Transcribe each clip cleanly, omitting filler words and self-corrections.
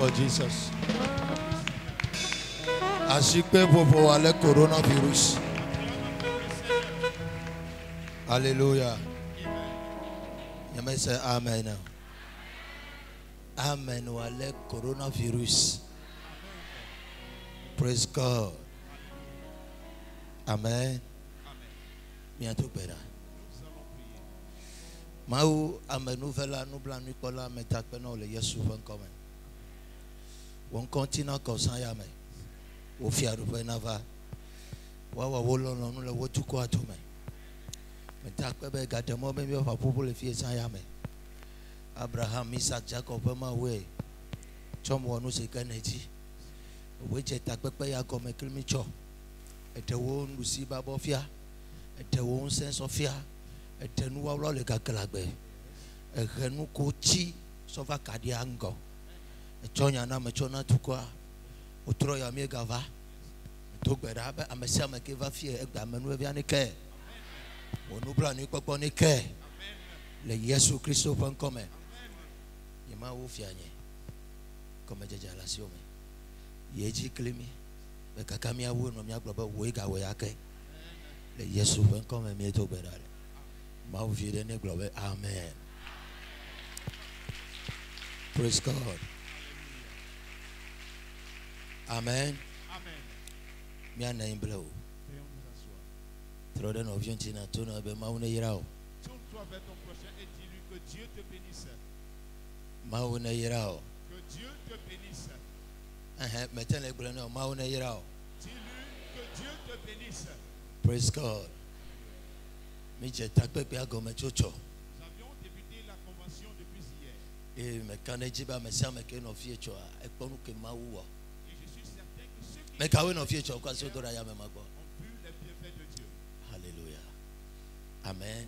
for Jesus. Asikpe popo ale coronavirus. Hallelujah. You may say amen now. Amen. Wale coronavirus. Praise God. Amen. Bientôt better. Mau amenuvela nubla nikola metakpeno le Yesu venkome. On continue comme ça yame. Au fiaru penava. Wawa wolo no le wotu ko atome. Metakpe gade mo be fa popo le fie san yame. Abraham, Isaac, Jacob ma we. Chom wonu se kaneji. We je takpe ya come klimicho. Ete wo ndusi babo fia. Ete wo sense of fear. Etenu wa le kakalagbe ehenu ko chi sova kadi ango echonya na mechona tukwa otro ya megava to gbera ba amesi ameke va fie egba menu bia ne ke onu bra ni popo ne ke le Yesu Kristo pon come yema wo fianye comme jaja la siome yeji klimi be kakamia wo no mia gba wo ga wo yake le Yesu pon come mi to gbera. Amen. Praise God. Amen. Amen. Name blow. Throw the novion tina tuna be maune yirao. Tourne-toi vers ton prochain et dis-lui que Dieu te bénisse. Maune yirao. Que Dieu te bénisse. Metele blano maune yirao. Dis-lui que Dieu te bénisse. Praise God. Nous avions débuté la convention depuis hier. Et je suis certain que ceux qui ont plus les bienfaits de Dieu. Alléluia. Amen.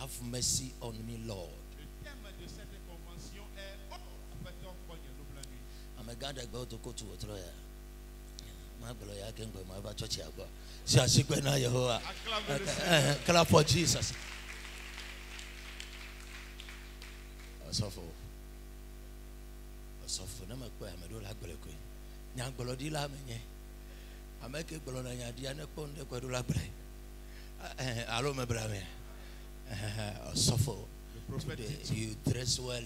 Have mercy on me, Lord. Le thème de cette convention est clap for Jesus. Asofo na makwa amedo la gbeleko nya gbolodi la menye ameke gbolona nya dia ne konde kwedo la bre alo me bra me asofo you dress well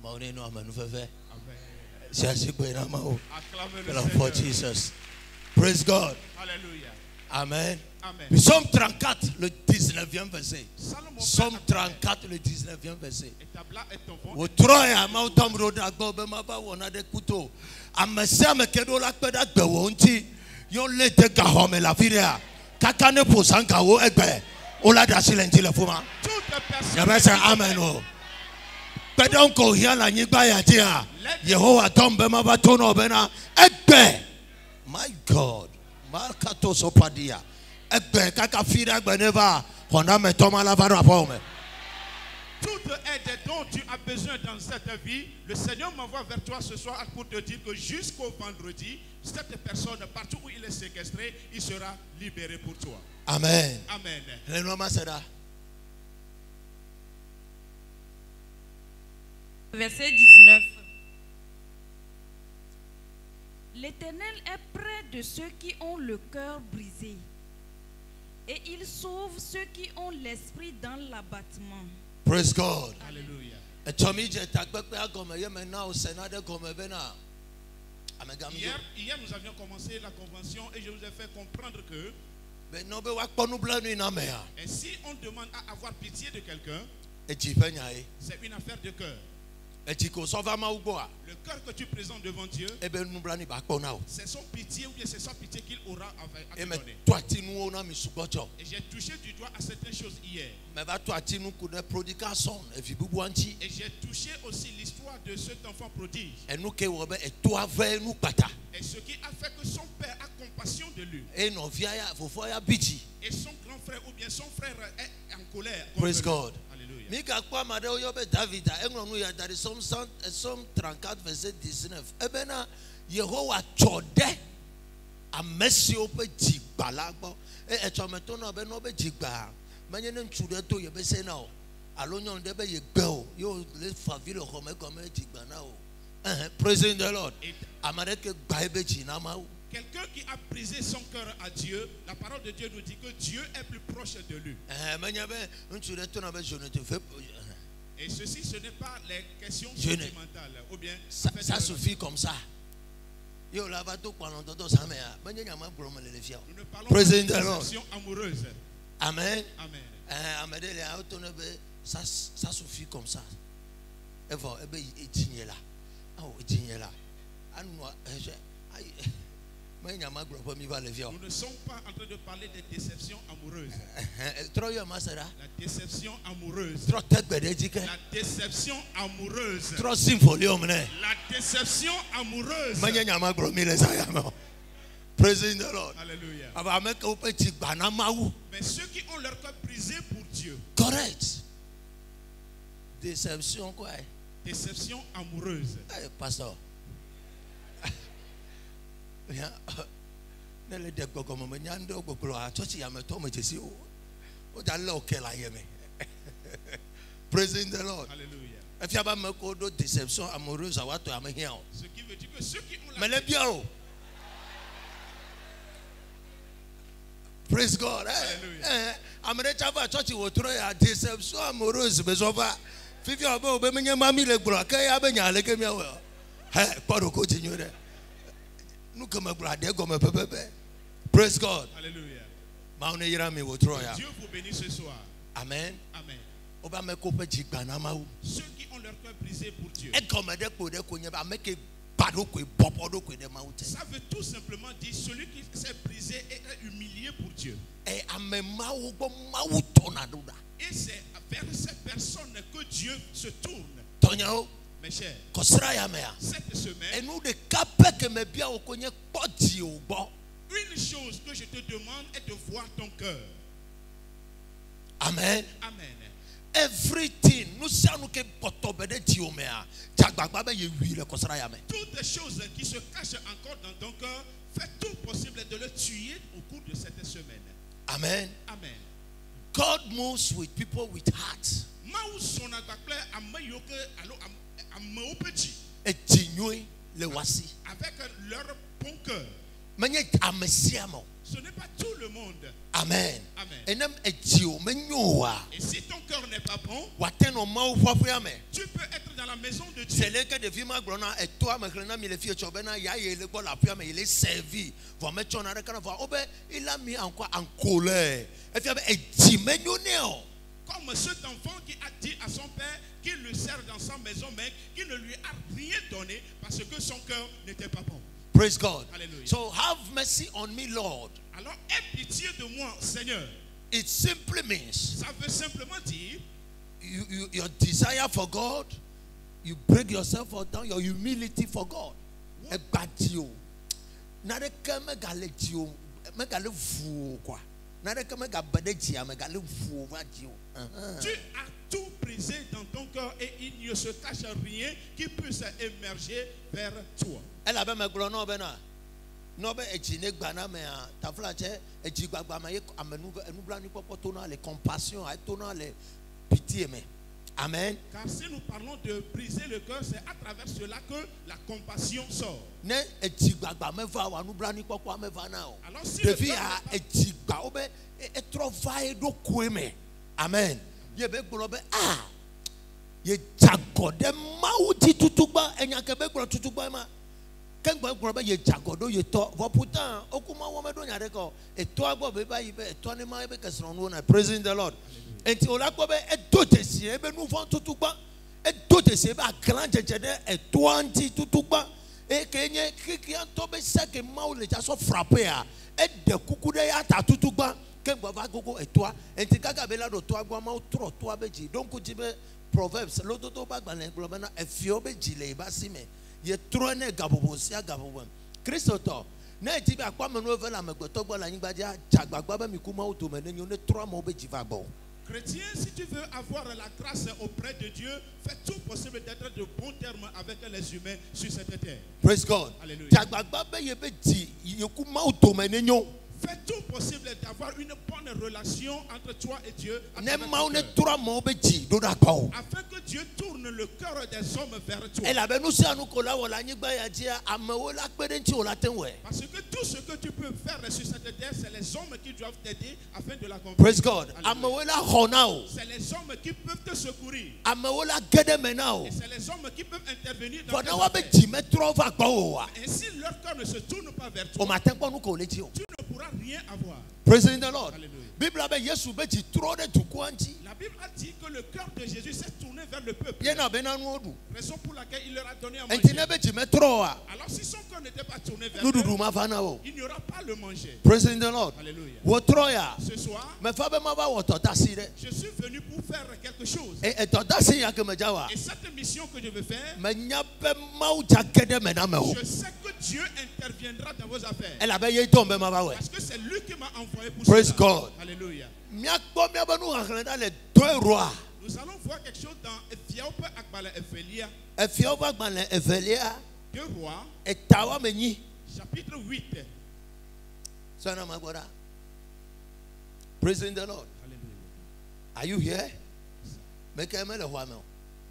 maune no amanu fefe siasikwe na mawo clap for Jesus. Praise God. Alléluia. Amen. Amen. Psaume 34, le 19e verset. Psaume 34, le 19e verset. Au troya mautam roda gobe maba wona de kuto. Amese amekedo la peda gbewo nti yo le de gahome la vidéa. Kakane posanga wo egbe. Ola da silenti le fuma. Amen. Pedon ko hia la nyigba ya dia. Yehowa tombe maba tono bena egbe. My God, Marcato Sopadia, Ebbe, Kakafira, Beneva, Honame Thomas Lavara Pomme. Toute aide dont tu as besoin dans cette vie, le Seigneur m'envoie vers toi ce soir pour te dire que jusqu'au vendredi, cette personne, partout où il est séquestré, il sera libéré pour toi. Amen. Amen. Le nom sera. Verset 19. L'Éternel est près de ceux qui ont le cœur brisé, et il sauve ceux qui ont l'esprit dans l'abattement. Praise God. Alléluia. Hier, nous avions commencé la convention et je vous ai fait comprendre que et si on demande à avoir pitié de quelqu'un, c'est une affaire de cœur. Le cœur que tu présentes devant Dieu, c'est son pitié ou bien c'est sa pitié qu'il aura à te donner. Et j'ai touché du doigt à certaines choses hier. Et j'ai touché aussi l'histoire de cet enfant prodige. Et ce qui a fait que son père a compassion de lui. Et son grand frère ou bien son frère est en colère. Praise God. Alléluia. David, Somme 34, verset 19. Ebena Yehowa chode amesi ope jigba lagbo e echometo na be no be jigba manye ne nchude to ye be se na o Praising the Lord. Quelqu'un qui a brisé son cœur à Dieu, la parole de Dieu nous dit que Dieu est plus proche de lui. Et ceci, ce n'est pas les questions sentimentales. Ou bien, ça suffit comme ça. Nous ne parlons pas de déception amoureuse. Amen. Amen. Ça suffit comme ça. Nous ne sommes pas en train de parler des déceptions amoureuses. La déception amoureuse. La déception amoureuse. La déception amoureuse. Praising the Lord. Alléluia. Mais ceux qui ont leur cœur brisé pour Dieu. Correct. Déception quoi? Déception amoureuse. Hey, pasteur. Praising the Lord. Alléluia. If you have a déception amoureuse, I want to am here. Ce qui veut dire que ceux qui ont la praise God. I'm a church will throw a déception amoureuse. Besover. If you have a baby, mammy, le block, I have a like me. Hey, Paro continue. Praise God. Alléluia. Dieu vous bénisse ce soir. Amen. Amen. Ceux qui ont leur cœur brisé pour Dieu. Ça veut tout simplement dire celui qui s'est brisé et est humilié pour Dieu. Et c'est vers ces personnes que Dieu se tourne. Mes chers, cette semaine, une chose que je te demande est de voir ton cœur. Amen. Amen. Everything. Toutes les choses qui se cachent encore dans ton cœur, fais tout possible de le tuer au cours de cette semaine. Amen. Amen. God moves with people with hearts. Avec leur bon cœur. Ce n'est pas tout le monde. Amen. Amen. Et si ton cœur n'est pas bon, tu peux être dans la maison de Dieu. Il a mis encore en colère. Comme cet enfant qui a dit à son père qu'il le sert dans sa maison, mais qu'il ne lui a rien donné parce que son cœur n'était pas bon. Praise God. Hallelujah. So have mercy on me, Lord. Alors aie pitié de moi, Seigneur. It simply means ça veut simplement dire your desire for God, you break yourself down, your humility for God. Tu as tout brisé dans ton cœur et il ne se cache rien qui puisse émerger vers toi. Elle avait me glono bena. Nobe echine gbana me taflache ejigbagba me enubla popo tona les compassion a tona les pitié me. Amen. Car si nous parlons de briser le cœur, c'est à travers cela que la compassion sort. Ne ejigbagba me va wa nubla popo me va na o. Alors si devi a ejigba obe e trova do kweme. Amen. Ye be gboro ah ye jagode mauti tutugba enyake be gboro tutugba ma. Pourtant, praising the Lord. And to la kobe e dote si e be nou van tutukba e dote si e ba grand jejede e toanti tutukba e kenye kikian tobe seke maule jaso frapper a e de kukude ya ta tutukba kengba va gogo e toa enti gaga be la do toa gwa ma tro toa beji donc jibe proverbs lodoto ba gba le globana e fio beji le ba sime ye trone gabobo sia gabobo Christo na etibi akwa me no vela megbeto gbo la nyigbaja jagbagba ba mi kuma oto me ne ne tro mo beji va gbo. Chrétien, si tu veux avoir la grâce auprès de Dieu, fais tout possible d'être de bons termes avec les humains sur cette terre. Praise God. Alléluia. Fais tout possible d'avoir une bonne relation entre toi et Dieu. Afin que Dieu tourne le cœur des hommes vers toi. Parce que tout ce que tu peux faire sur cette terre, c'est les hommes qui doivent t'aider afin de l'accomplir. Praise God. C'est les hommes qui peuvent te secourir. Et c'est les hommes qui peuvent intervenir dans tes affaires. Et si leur cœur ne se tourne pas vers toi, tu ne pourras rien avoir. Praise the Lord. Alléluia. La Bible a dit que le cœur de Jésus s'est tourné vers le peuple. Raison pour laquelle il leur a donné à manger. Alors si son cœur n'était pas tourné vers eux, il n'y aura pas le manger. Praise the Lord. Alléluia. Ce soir, je suis venu pour faire quelque chose. Et cette mission que je veux faire, je sais que Dieu interviendra dans vos affaires. Parce que c'est lui qui m'a envoyé pour Praise cela. God. Alléluia. Nous allons voir quelque chose dans Ephélia. 2 Rois, chapitre 8. Praise the Lord. Alléluia. Are you here?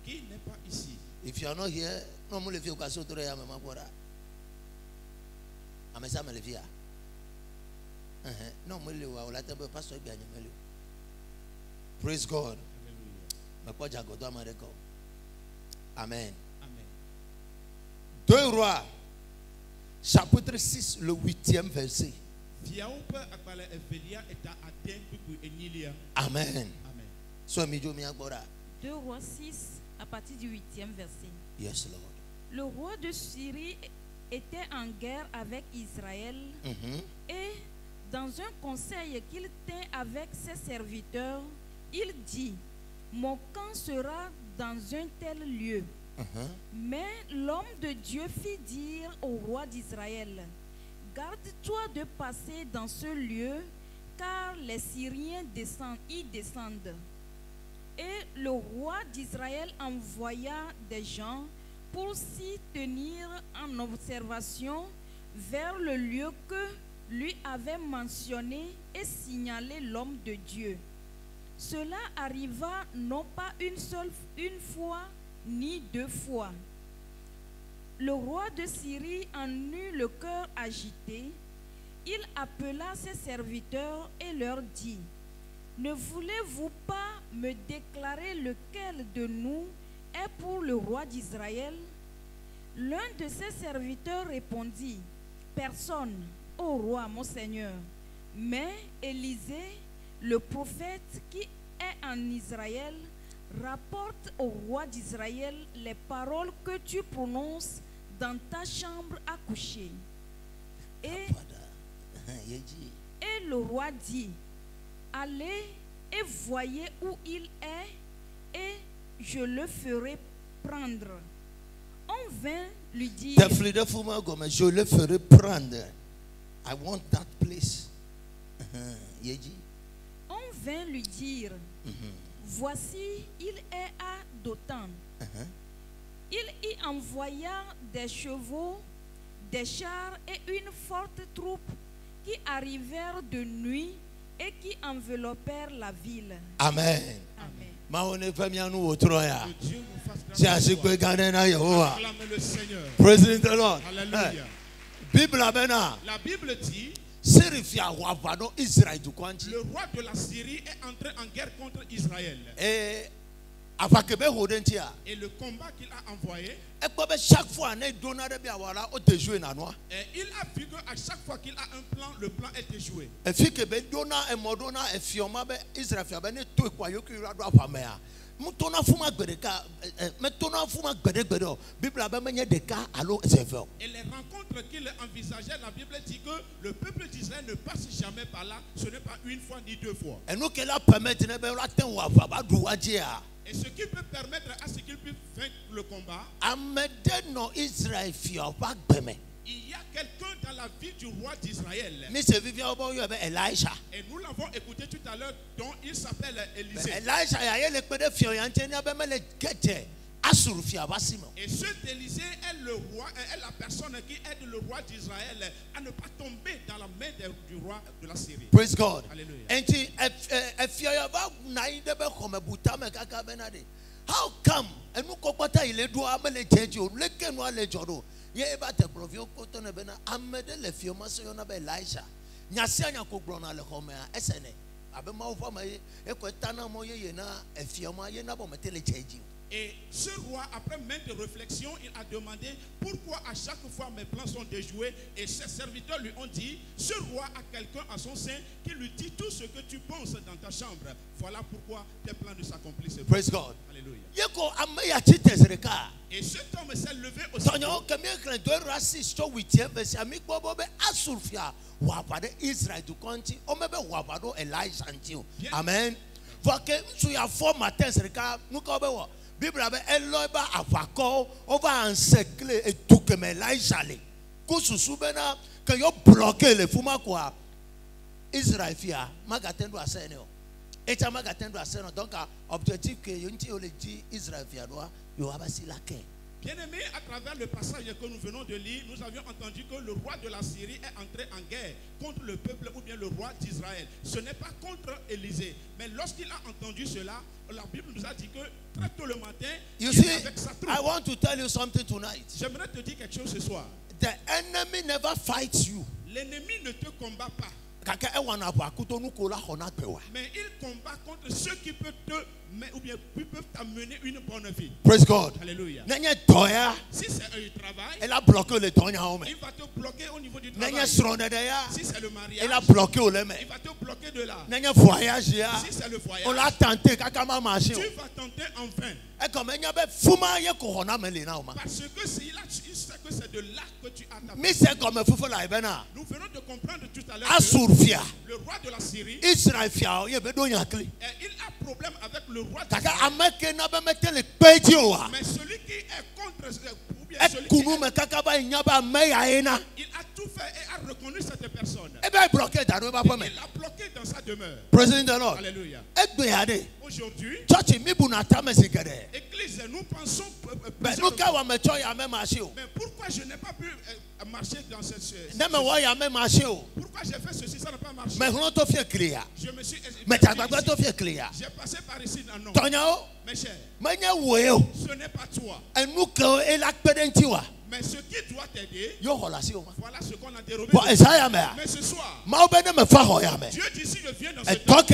Qui n'est pas ici? If you are not here, no more if you can so to ya mama bora. Amesa melefia. No more le wa olata be pastor bi anyamelo. Praise God. Hallelujah. Amen. Amen. 2 Rois, chapitre 6, le 8e verset. Amen. Amen. 2 Rois 6, à partir du 8e verset. Yes, Lord. Le roi de Syrie était en guerre avec Israël et dans un conseil qu'il tint avec ses serviteurs, il dit: mon camp sera dans un tel lieu. Mais l'homme de Dieu fit dire au roi d'Israël: garde-toi de passer dans ce lieu, car les Syriens y descendent. Et le roi d'Israël envoya des gens pour s'y tenir en observation vers le lieu que lui avait mentionné et signalé l'homme de Dieu. Cela arriva non pas une fois, ni 2 fois. Le roi de Syrie en eut le cœur agité. Il appela ses serviteurs et leur dit: ne voulez-vous pas me déclarer lequel de nous est pour le roi d'Israël? L'un de ses serviteurs répondit: personne, ô roi, mon seigneur. Mais Élisée, le prophète qui est en Israël, rapporte au roi d'Israël les paroles que tu prononces dans ta chambre à coucher. Et le roi dit: allez et voyez où il est, et je le ferai prendre. On vint lui dire: je le ferai prendre. I want that place. On vint lui dire: voici, il est à Dothan. Il y envoya des chevaux, des chars et une forte troupe qui arrivèrent de nuit et qui enveloppèrent la ville. Amen. Amen. Praise the Lord. Hallelujah. La Bible dit: le roi de la Syrie est entré en guerre contre Israël. Et le combat qu'il a envoyé, il a vu qu'à chaque fois qu'il a un plan, le plan est échoué. Et les rencontres qu'il envisageait, la Bible dit que le peuple d'Israël ne passe jamais par là. Ce n'est pas une fois ni 2 fois. Et ce qui peut permettre à ce qu'il puisse vaincre le combat, il y a quelqu'un dans la vie du roi d'Israël. Et nous l'avons écouté tout à l'heure, dont il s'appelle Élisée. Et cet Élisée est le roi, est la personne qui aide le roi d'Israël à ne pas tomber dans la main du roi de la Syrie. Praise God. Alléluia. How come? And no kopata ile do amele jeju leke no ale jodo. Ye eba te provio koto ne bena amede le fio maso yo na be Elisha. Nyase anya ko gro na le home a esene. Abe ma wo fa ma ye ekweta na mo ye na efio ma ye na bo metele jeju. Et ce roi, après maintes réflexions, il a demandé pourquoi à chaque fois mes plans sont déjoués. Et ses serviteurs lui ont dit, ce roi a quelqu'un à son sein qui lui dit tout ce que tu penses dans ta chambre. Voilà pourquoi tes plans ne s'accomplissent pas. Praise God. Alléluia. Et cet homme s'est levé aussi. Amen. Bible eloba avako over encercler et tout que me laïsale. Kususu bena que yo bloquer le fuma quoi. Israël fia magatendo asenio. Eta magatendo asenio donc objectif que yonti ole dit Israël fia doa yo abasi la ke. Bien-aimés, à travers le passage que nous venons de lire, nous avions entendu que le roi de la Syrie est entré en guerre contre le peuple ou bien le roi d'Israël. Ce n'est pas contre Élisée. Mais lorsqu'il a entendu cela, la Bible nous a dit que très tôt le matin, you see, avec sa troupe. I want to tell you something tonight. J'aimerais te dire quelque chose ce soir. The enemy never fights you. L'ennemi ne te combat pas. Mais il combat contre ceux qui peuvent te ou bien qui peuvent t'amener une bonne vie. Praise God. Alléluia. Si c'est un travail, il a bloqué le temps. Il va te bloquer au niveau du travail. Si c'est le mariage, il a bloqué au il va te bloquer de là. Voyage, si c'est le voyage, on l'a tenté. Tu vas tenter en vain. Parce que s'il sait que c'est de là que tu as ta vie. Nous venons de comprendre tout à l'heure que le roi de la Syrie, il a problème avec le roi de la Syrie. Mais celui qui est contre ou bien celui qui est, il a tout fait et a reconnu cette personne. Il a bloqué dans sa demeure. Praise the Lord. Alléluia. Aujourd'hui, Église, nous pensons mais pourquoi je n'ai pas pu marcher dans cette pourquoi j'ai fait ceci, ça n'a pas marché. Je me suis j'ai passé par ici. Non, mes chers, ce n'est pas toi. Mais ce qui doit t'aider, voilà ce qu'on a dérobé. Mais ce soir, Dieu dit si je viens dans ce temps,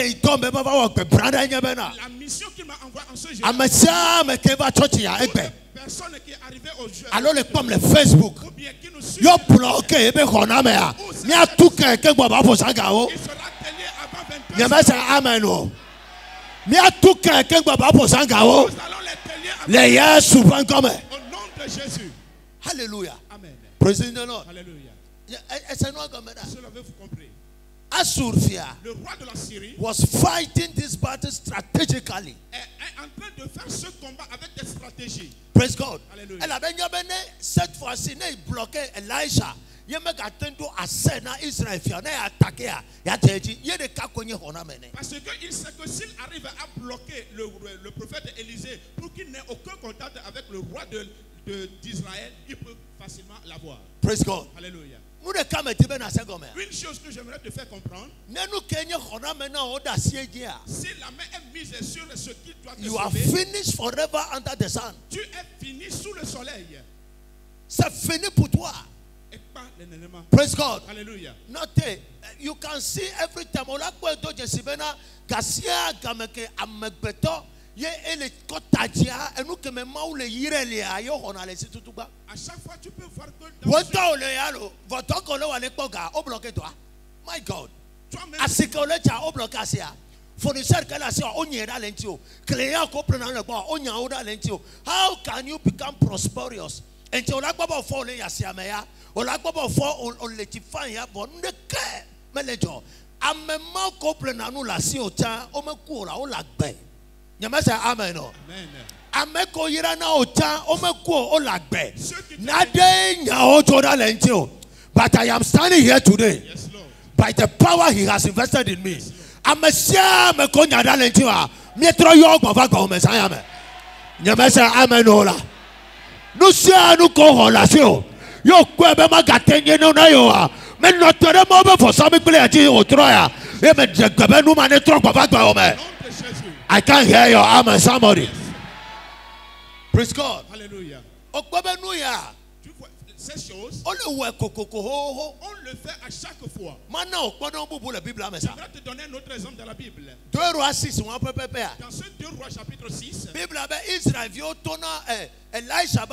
la mission qu'il m'a envoyée en ce jour, personne qui est arrivé au jeu, alors comme le Facebook, yo bloqué, il sera télé avant 20h. Amen. Nous allons les télés souvent comme. Au nom de Jésus. Hallelujah. Amen. Praise the Lord. Alléluia. Cela avez-vous compris? Asurfia le roi de la Syrie was fighting this battle strategically. Est en train de faire ce combat avec des stratégies. Praise God. Alléluia. Cette fois-ci, il bloquait Elisha. Il m'a attendu à Sena Israël. Il a attaqué. Parce qu'il sait que s'il arrive à bloquer le prophète Élisée pour qu'il n'ait aucun contact avec le roi d'Israël, il peut facilement l'avoir. Praise God. Alléluia. Une chose que j'aimerais te faire comprendre, si la main est mise sur ce qui doit te you are sauver, finished forever under the sun. tu es fini sous le soleil. C'est fini pour toi. Et pas l'énervement. Praise God. Alléluia. Note, you can see every time. À chaque fois tu peux voir que dans my God. toi-même, how can you become prosperous? And you like Baba for le yasia or like Baba for on let you find ya bon the care melejo. I'm a man couple nanula siota o me kura o lagbe. Yamasa amen. Ameko yirana ota o me ko o lagbe. Nade nya o toda lentio. But I am standing here today. yes, Lord. By the power he has invested in me. I'm a share me ko nya da lentio a. Me tro yo gba go me san ya me. Nyamesa amen ola. Nous sommes en relation. Yo quoi ben ma gatenye no na yo a. Mais notre mo be for some people ati o troya. E me gbe nu ma ne tro kwa gba o me. I can't hear your amen somebody. Praise God. Hallelujah. Okbe nu ya. Ces choses, on le fait à chaque fois. Je vais te donner un autre exemple dans la Bible. 2 Rois 6. Dans ce 2 Rois chapitre 6, Israël Elisha Elisha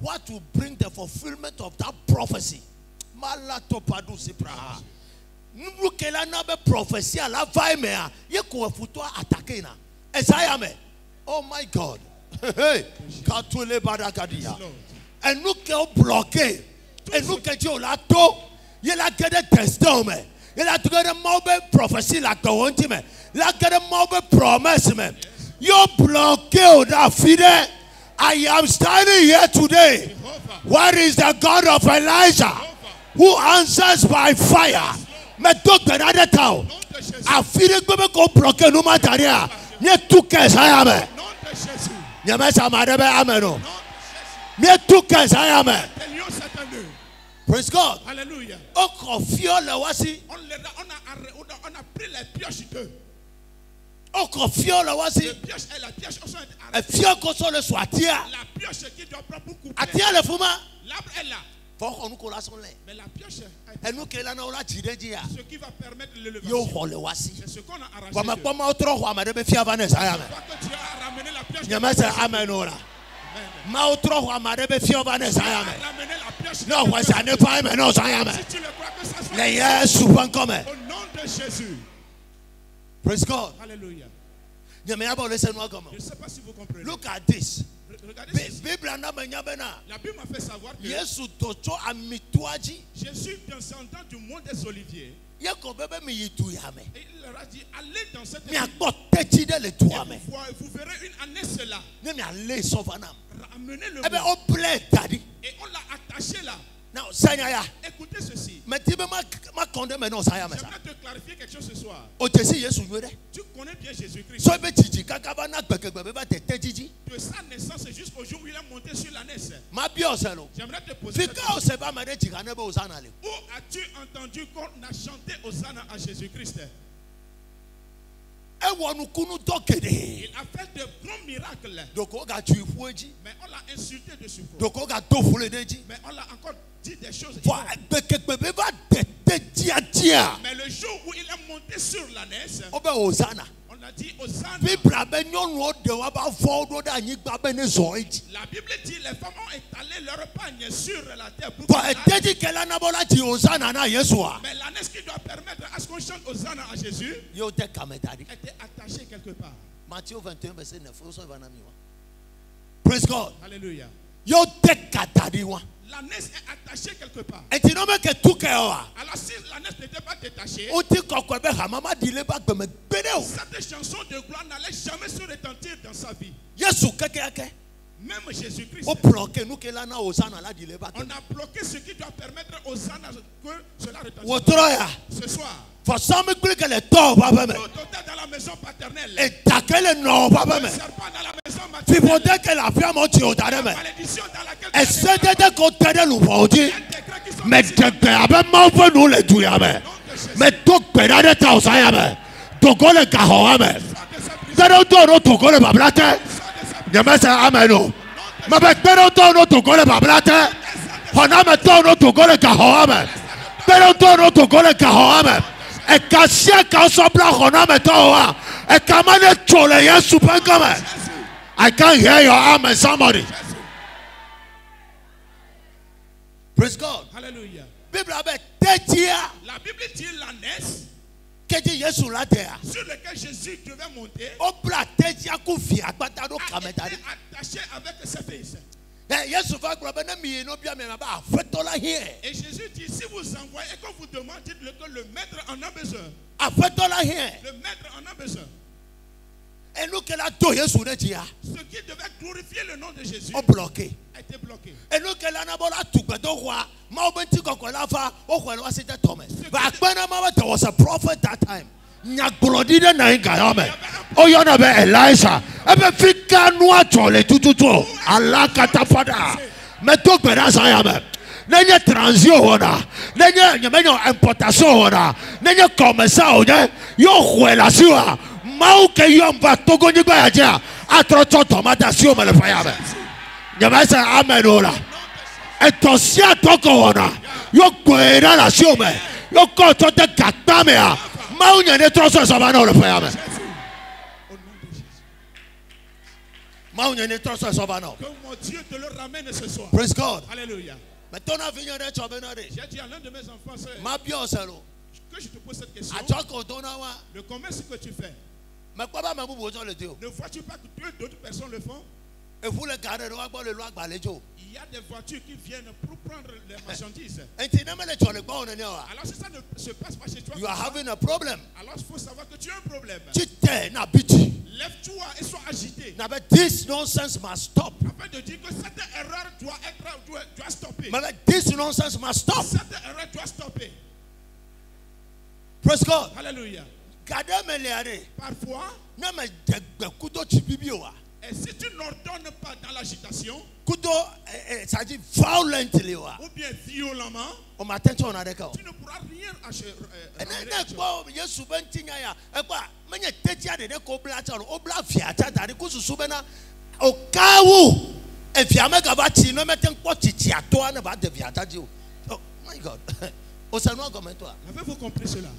what to bring the fulfillment of that prophecy. Malatopadu Sipra. Nukela na be prophecy ala vaimea. Ye ko futo attaquer na. Isaiah me. Oh my God. Hey. Katule badakadia. Et nous qui ont bloqué. Et nous qui ont la to. Ye la gade testé me. Ye la gade mauvais prophétie la kawonti me. La gade mauvais promesse me. You bloqué da fide. I am standing here today. Where is the God of Elijah who answers by fire? Me took another town. I feel it go bloqué no mataria. Nye tuke sayame. Nyamesa madebe ameno. Nye tuke sayame. Praise God. Hallelujah. On confie le voici. On a pris les pioches d'eux. On confie le voici. La pioche sont arrêtées. Et fier qu'on soit le soitia. La pioche qui doit prendre beaucoup. Atia le fuma. L'arbre est là. Faut nous coller son lait. Mais la pioche. Et nous qui là na ola tiré dia. Ce qui va permettre l'élevation. Yo le voici. C'est ce qu'on a arraché. Wa ma pas ma trop wa ma de be fier vanessa ya me. Tu as ramené la pioche. Nyamesa amen ora. Ma trop wa ma de be fier vanessa ya me. Ramener la pioche. Non, ouais ça n'est pas mais non ça ya me. Si tu le crois que ça soit. Les Yesu ban comme. Au nom de Jésus. Praise God. Hallelujah. Je ne sais pas si vous comprenez. Look at this. Regardez ceci. La Bible m'a fait savoir que Jésus, descendant du mont des Oliviers, et il leur a dit, allez dans cette ville, et vous verrez une année cela. Amenez le mot. Et on l'a attaché là. Now, écoutez ceci. J'aimerais te clarifier quelque chose ce soir. Tu connais bien Jésus-Christ. De sa naissance jusqu'au jour où il est monté sur la naisse. J'aimerais te poser cette question. Où as-tu entendu qu'on a chanté Hosanna à Jésus-Christ? Il a fait de grands miracles. Mais on l'a insulté de ce point. Mais on l'a encore dit des choses. Mais le jour où il est monté sur la naisse, on a dit Hosanna. La Bible dit les femmes ont étalé leur pagne sur la terre. Mais la naisse qui doit permettre à ce qu'on chante Hosanna à Jésus était attachée quelque part. Matthieu 21, verset 9. Praise God. Alléluia. La naisse est attachée quelque part. Alors si la naisse n'était pas détachée, cette chanson de gloire n'allait jamais se retentir dans sa vie. Même Jésus-Christ, on a bloqué ce qui doit permettre aux ânes que cela retentisse. Ce soir, for some people que les torts pas même. Dans la maison paternelle. Et taquer le non pas même. Si vous dites que la femme est au taré même. Et c'est de côté de l'ouvrage. Mais de avec moi pour nous les douiller même. Mais tout pédale de temps ça même. Tout le carreau même. C'est le tout le bablate. Nyamese ameno. Mabe pero tono to gole bablate. Hona me tono to gole kahoame. Pero tono to gole kahoame. E kasia ka sobla hona me toa. E kamane chole Yesu pengame. I can't hear your amen somebody. Praise God. Hallelujah. Bible abe tetia. La Bible dit la naisse. Sur lequel Jésus devait monter, a été attaché avec ses fils. Et Jésus dit, si vous envoyez et quand vous demandez que le maître en a besoin. Le maître en a besoin. Ce qui devait glorifier le nom de Jésus a été bloqué. There was a prophet that time. Nyagbulodide na ingayame. Oyo na be Elisha. Ebe fika nuwa chole tututu. Allah katafada. Meto gbera sayame. Nenye transio hona. Nenye nyemenyo importation hona. Nenye komesa onye. Yo huela siwa. Mauke yomba togo nyigba yaja. Atrocho tomata siyo melefayame. Nyemesa amen ola. Etosia toko hona. Yo kwera la siyo me. Yo koto te katame ya. Que mon Dieu te le ramène ce soir. Praise God. Alléluia. J'ai dit à l'un de mes enfants, que je te pose cette question. Le commerce que tu fais, ne vois-tu pas que d'autres personnes le font? Il y a des voitures qui viennent pour prendre les marchandises. Alors si ça ne se passe pas chez toi, you are having a problem. Alors il faut savoir que tu as un problème. Lève-toi et sois agité. This nonsense must stop. Afin de dire que cette erreur doit stopper. This nonsense must stop. Cette erreur doit stopper. Praise God. Hallelujah. Parfois, et si tu n'ordonnes pas dans l'agitation, ça dit violently, ou bien violemment, tu ne pourras rien acheter. Oh my God. Avez-vous compris cela?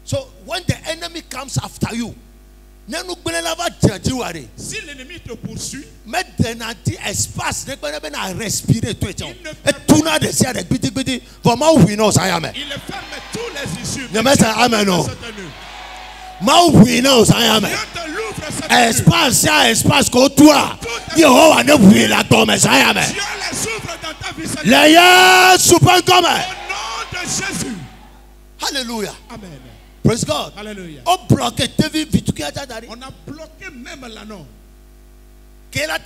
So when the enemy comes after you, si l'ennemi te poursuit, il ne peut ferme tous les issues. Espace que toi, Yehovah ne voulait la tomber. Dieu les ouvre dans ta vie. Au nom de Jésus. Hallelujah. Amen. Praise God. Hallelujah. On a bloqué même l'anneau. Qu'elle a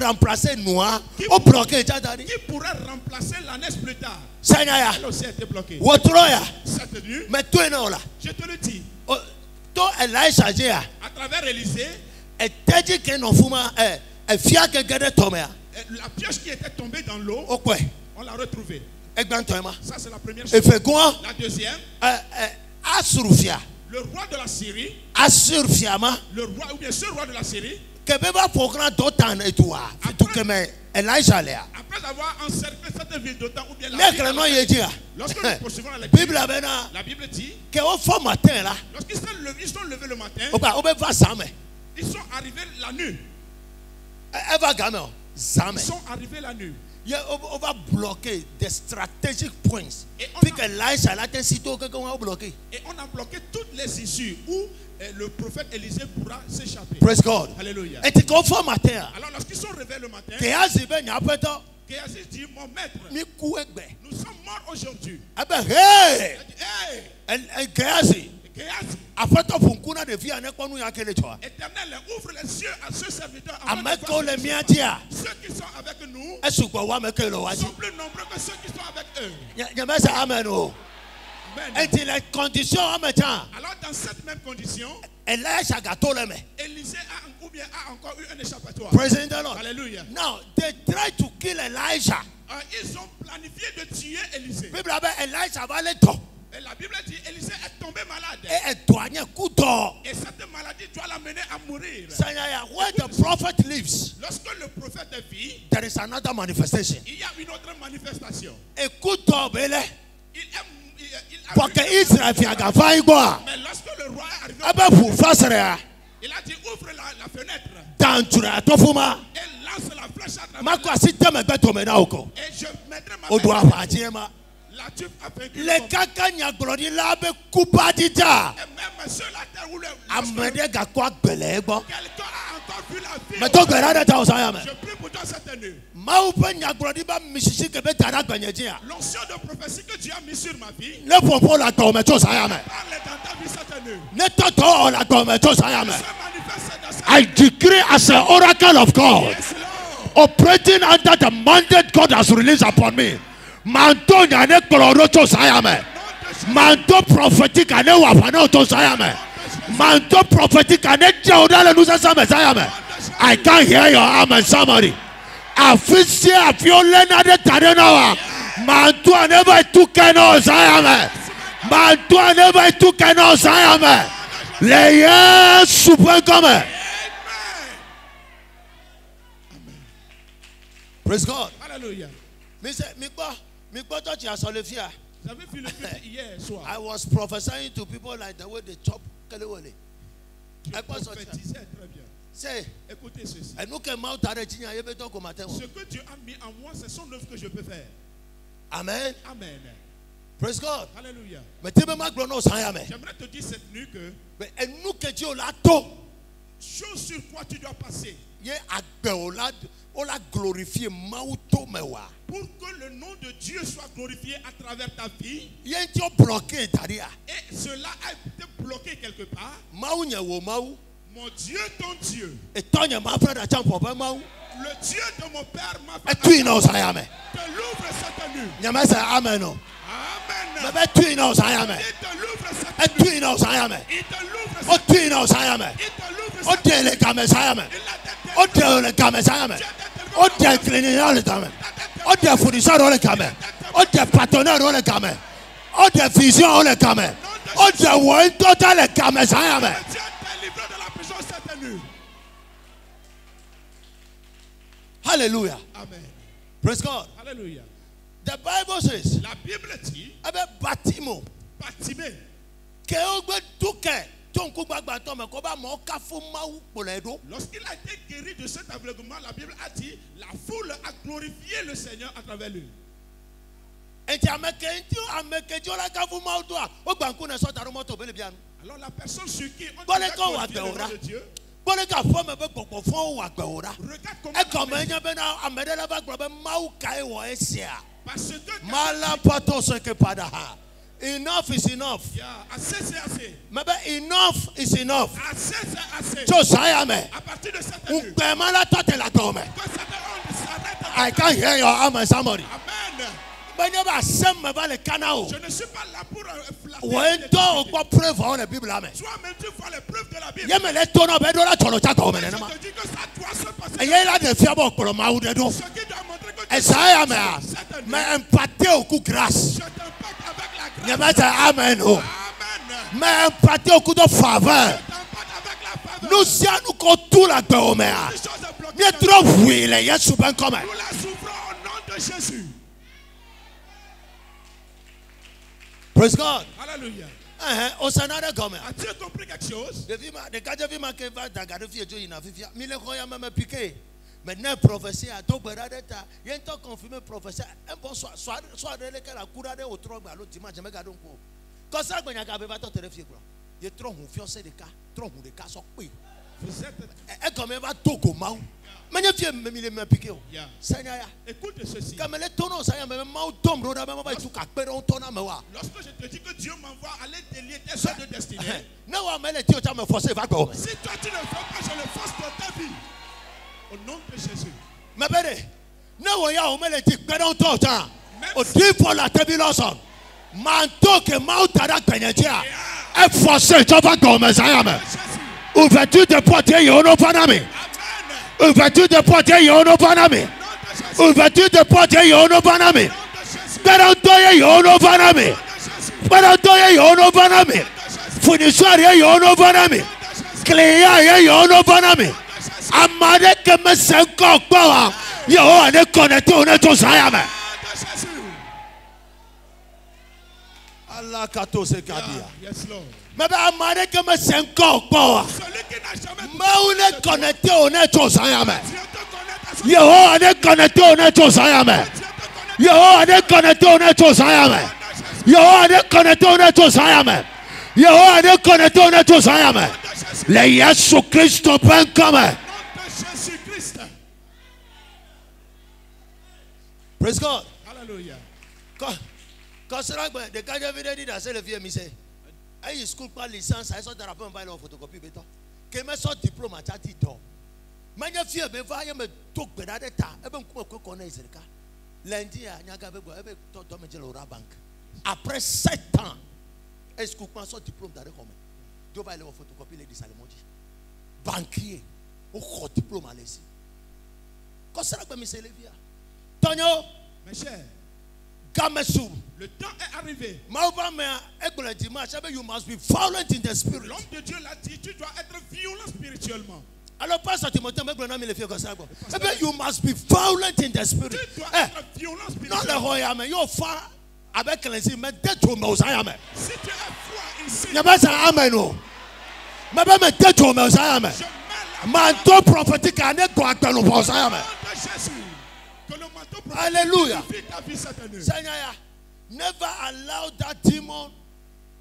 remplacé Noah. On a bloqué. Qui pourrait remplacer l'année plus tard? Seigneur. Elle aussi a été bloquée. Cette nuit, mais toi et là. Je te le dis. Toi, elle a changé. À travers Élisée. Elle t'a dit que non fuma. Elle fit que gagner tombé. La pioche qui était tombée dans l'eau. On l'a retrouvée. Ça c'est la première chose. La deuxième. Le roi de la Syrie. Le roi ou bien ce roi de la Syrie. Après avoir encerclé cette ville d'Othan ou bien la ville, lorsque nous poursuivons la Bible dit lorsqu'ils sont levés le matin, ils sont arrivés la nuit. Ils sont arrivés la nuit. On va bloquer des strategic points. Et on a bloqué toutes les issues où le prophèet Élisée pourra s'échapper. Praise God. Alléluia. Alors lorsqu'ils sont réveillés le matin, Géasi dit, mon maître, nous sommes morts aujourd'hui. Géasi, Éternel, ouvre les yeux à ce serviteur. Ceux qui sont avec nous sont plus nombreux que ceux qui sont avec eux. Amen. Les conditions. Alors dans cette même condition, Élisée a encore eu un échappatoire. Praise the Lord. Alléluia. Now they tried to kill Elijah. Ils ont planifié de tuer Élisée. Et la Bible dit Élisée est tombé malade. Et cette maladie doit l'amener à mourir. Where the prophet lives, lorsque le prophète vit, there is another manifestation. Il y a une autre manifestation. Parce que Israël fait un fait quoi? Mais lorsque le roi est arrivé, il a dit ouvre la fenêtre. Et lance la flèche à travers. Et je mettrai ma main. Le kakanya glori la be kupatita. Amede ga kwa gbelego. Mais toi grade ta osayame. Je prie pour toi cette nuit. L'onction de prophétie que Dieu a mis sur ma vie. Ne popo la tome to sayame. Parle dans ta vie cette nuit. Ne toto la tome to sayame. I decree as an oracle of God, operating under the mandate God has released upon me. Manto nyane koloro to sayame. Manto prophetic ane wapano to sayame. Manto prophetic ane jaudale nusa sayame. I can't hear your amen, somebody. Afisi afiolena de tarenawa. Manto never took no sayame. Manto never took no sayame. Le super come. Praise God. Hallelujah. I was prophesying to people like the way they chop kelewele. Say, écoutez ceci. Ce que Dieu a mis en moi, c'est son œuvre que je peux faire. Amen. Amen. Praise God. Hallelujah. J'aimerais te dire cette nuit que chose sur quoi tu dois passer on l'a glorifié pour que le nom de Dieu soit glorifié à travers ta vie. Et cela a été bloqué quelque part. Mon Dieu, ton Dieu. Le Dieu de mon père m'a fait. Te l'ouvre cette nuit. Amen. Amen. Il te l'ouvre Hallelujah. Amen. Praise God. Hallelujah. The Bible says, la Bible dit, Bartimée, lorsqu'il a été guéri de cet aveuglement, la Bible a dit, la foule a glorifié le Seigneur à travers lui. Alors la personne sur qui on a glorifié le nom de Dieu, regarde comment enough is enough. Yeah. Assez c'est assez. Maybe enough is enough. Assez c'est assez. À partir de cette nuit, I can't hear your amen, somebody. Amen. Je ne suis pas là pour flatter. Toi-même tu vois les preuves de la Bible. Je te dis que ça doit se passer. Ce qui doit montrer que mais impacté au coup grâce. Je t'impacte avec la grâce. Amen. Amen. Mais impacté au coup de faveur. Nous sommes tout la Béoméa. Nous trop oui, les Yesu ben comme. Nous la souffrons au nom de Jésus. Praise God. Hallelujah. As-tu compris quelque chose? Maintenant, prophétie à ton père d'État, il y a un temps confirmé prophétie. Un bon soir, soit de la cour de au trône, à l'autre dimanche, je me garde un coup. Quand ça, quand il y a un gars, il te refuse. Il est trop confiance des cas, trop de cas sont pris. Vous êtes. Et comme il va tout comme moi. Mais il vient me les piquer. Écoute ceci. Comme les tonneaux, ça y est, même moi, tombe, on a même pas tout capé, on tourne à moi. Lorsque je te dis que Dieu m'envoie aller délier tes soins de destinée. Non, mais les dieux, tu me forcé, va go. Si toi tu ne fais pas, je le force pour ta vie. Au nom de Jésus. Mais ben, non, il y a au moins les tics, mais on t'entend. Au dit pour la tribulation. Manto que Mautara Penetia. Et forcé, tu vas go, mais ça y est. Ouverture de porte, il y a un panami. Ouverture de porte, il y a un panami. Ouverture de porte, il y a un panami. Garantoye, il y a un panami. Garantoye, il y a un panami. Fournisseur, il y a un panami. Client, il y a un panami. Amade que me s'encore pas. Yo, on est connecté, on est tous à la Allah kato se kabia. Yes, Lord. Mais amade que me s'encore pas. Mais on est connecté, on est tous à la Yo, on est connecté, on est tous à la Yehowa ne connecté on est tous ensemble. Yehowa ne connecté on est tous ensemble. Yehowa ne connecté on est tous ensemble. Le Yesu Christ peut comme. Praise God. Hallelujah. Quand cela de quand j'ai vu dire dans cette vie mi c'est ay school pas licence ay so darapon va la photocopie béton que me so diplôme à chati to manya fie be va ya me tok be da ta e be nko ko na izerika lundi a nyaga be go e be to me jelo ra bank après 7 ans ay school pas so diplôme da comme do va la photocopie les disalemoji banquier o ko diplôme à laisser quand cela be mi c'est le via Tonyo mes chers. Le temps est arrivé. You must be violent in the spirit. L'homme de Dieu l'a dit, tu dois être violent spirituellement. Alors, Pasteur Timothée, you must be violent in the spirit. Tu dois être violent spirituellement. Non, le far avec les mais détruire mes si tu as foi ici, il n'y a pas ça, amen. Mais me détruire mes amen. Manteau prophétique à n'est quoi que nous pensons, amen. Hallelujah. Seigneur, never allow that demon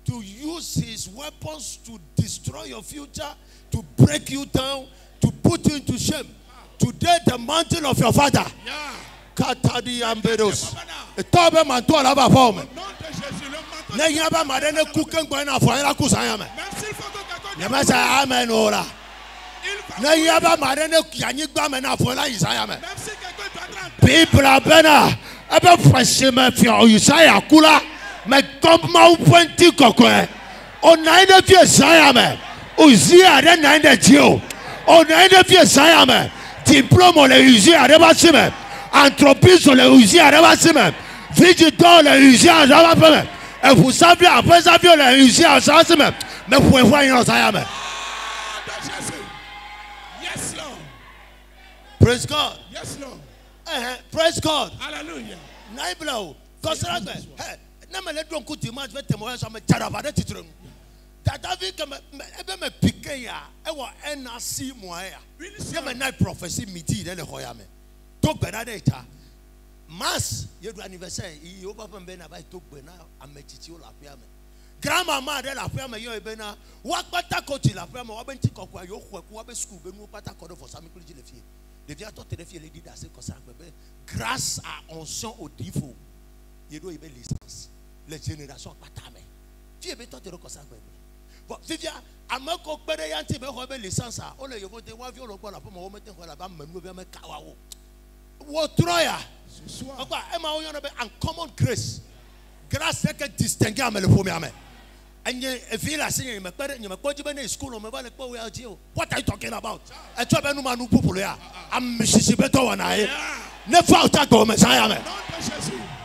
to use his weapons to destroy your future, to break you down, to put you into shame. Today, the mountain of your father. Katadi amberos. Tobe manto la ba forme. Ne yaba madene kuken gwana fo ira kusanya me. Ne sa amen ora. Ne yaba madene yanyi gba me na fo la isaya me. People are better. Ebe fwese me fia Isaiah kula. Me kopma upwenti kokwe. O naide fie Isaiah me. Uzia de naide jio. O naide fie Isaiah me. Diplôme le Uzia de basime. Anthropiste le Uzia de basime. Visiteur le Uzia de basime. Et vous savez après ça vient le Uzia de basime. Mais vous pouvez voir Isaiah me. Yes Lord. Praise God. Yes Lord. Praise God. Hallelujah. Naibla, considérez na me le don ko dimanche ve temo so me charaba de titrem. Tata vi que me me piquer ya e wo NC moya. Ya me na prophecy midi le hoya me. To bena de ta. Mas ye do anniversaire yi o papa mbe na ba to bena ametiti o la pia me. Grandmama de la pia me yo e bena wa pata ko ti la pia me wa ben ti kokwa yo kweku wa be school be nu pata ko for sami kuli le fie. Devia toi te fier les dit assez comme ça grâce à onction au défaut il doit y avoir licence les générations pas ta mais tu es toi te comme ça bon vivia amako pere yanti be ho be licence a o le yo te wa vi o lo gbo la po mo mete ho la ba manu be me kawa wo troya ce soir quoi e ma o yon be uncommon grace grâce que distinguer à me le premier amen. And if you are saying, what are you talking about? I try to know people. I'm Mississippi. Never out to go, Messiah.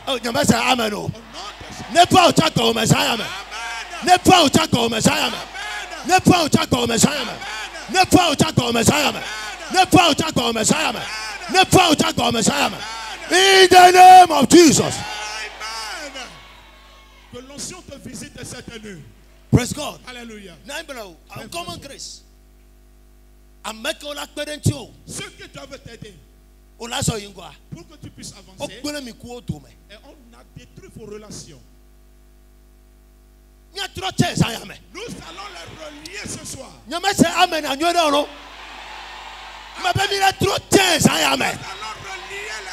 Oh, you must say, Amen. Never out to go, Messiah. Never out to go, Messiah. Never out to go, Messiah. Never out to go, Messiah. Never out to go, Messiah. Never out to go, Messiah. In the name of Jesus. Que l'onction te visite cette nuit. Praise God. Hallelujah. Uncommon grace. Ceux qui doivent t'aider pour que tu puisses avancer. Et on a détruit vos relations. Nous allons les relier ce soir. Nous allons relier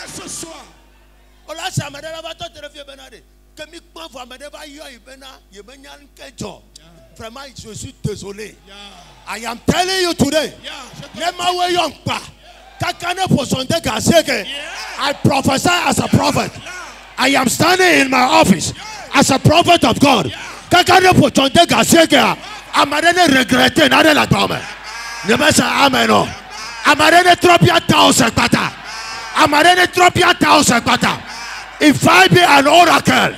ce soir. Vraiment, je suis désolé. I am telling you today. I prophesy as a prophet. I am standing in my office as a prophet of God. If I be an oracle,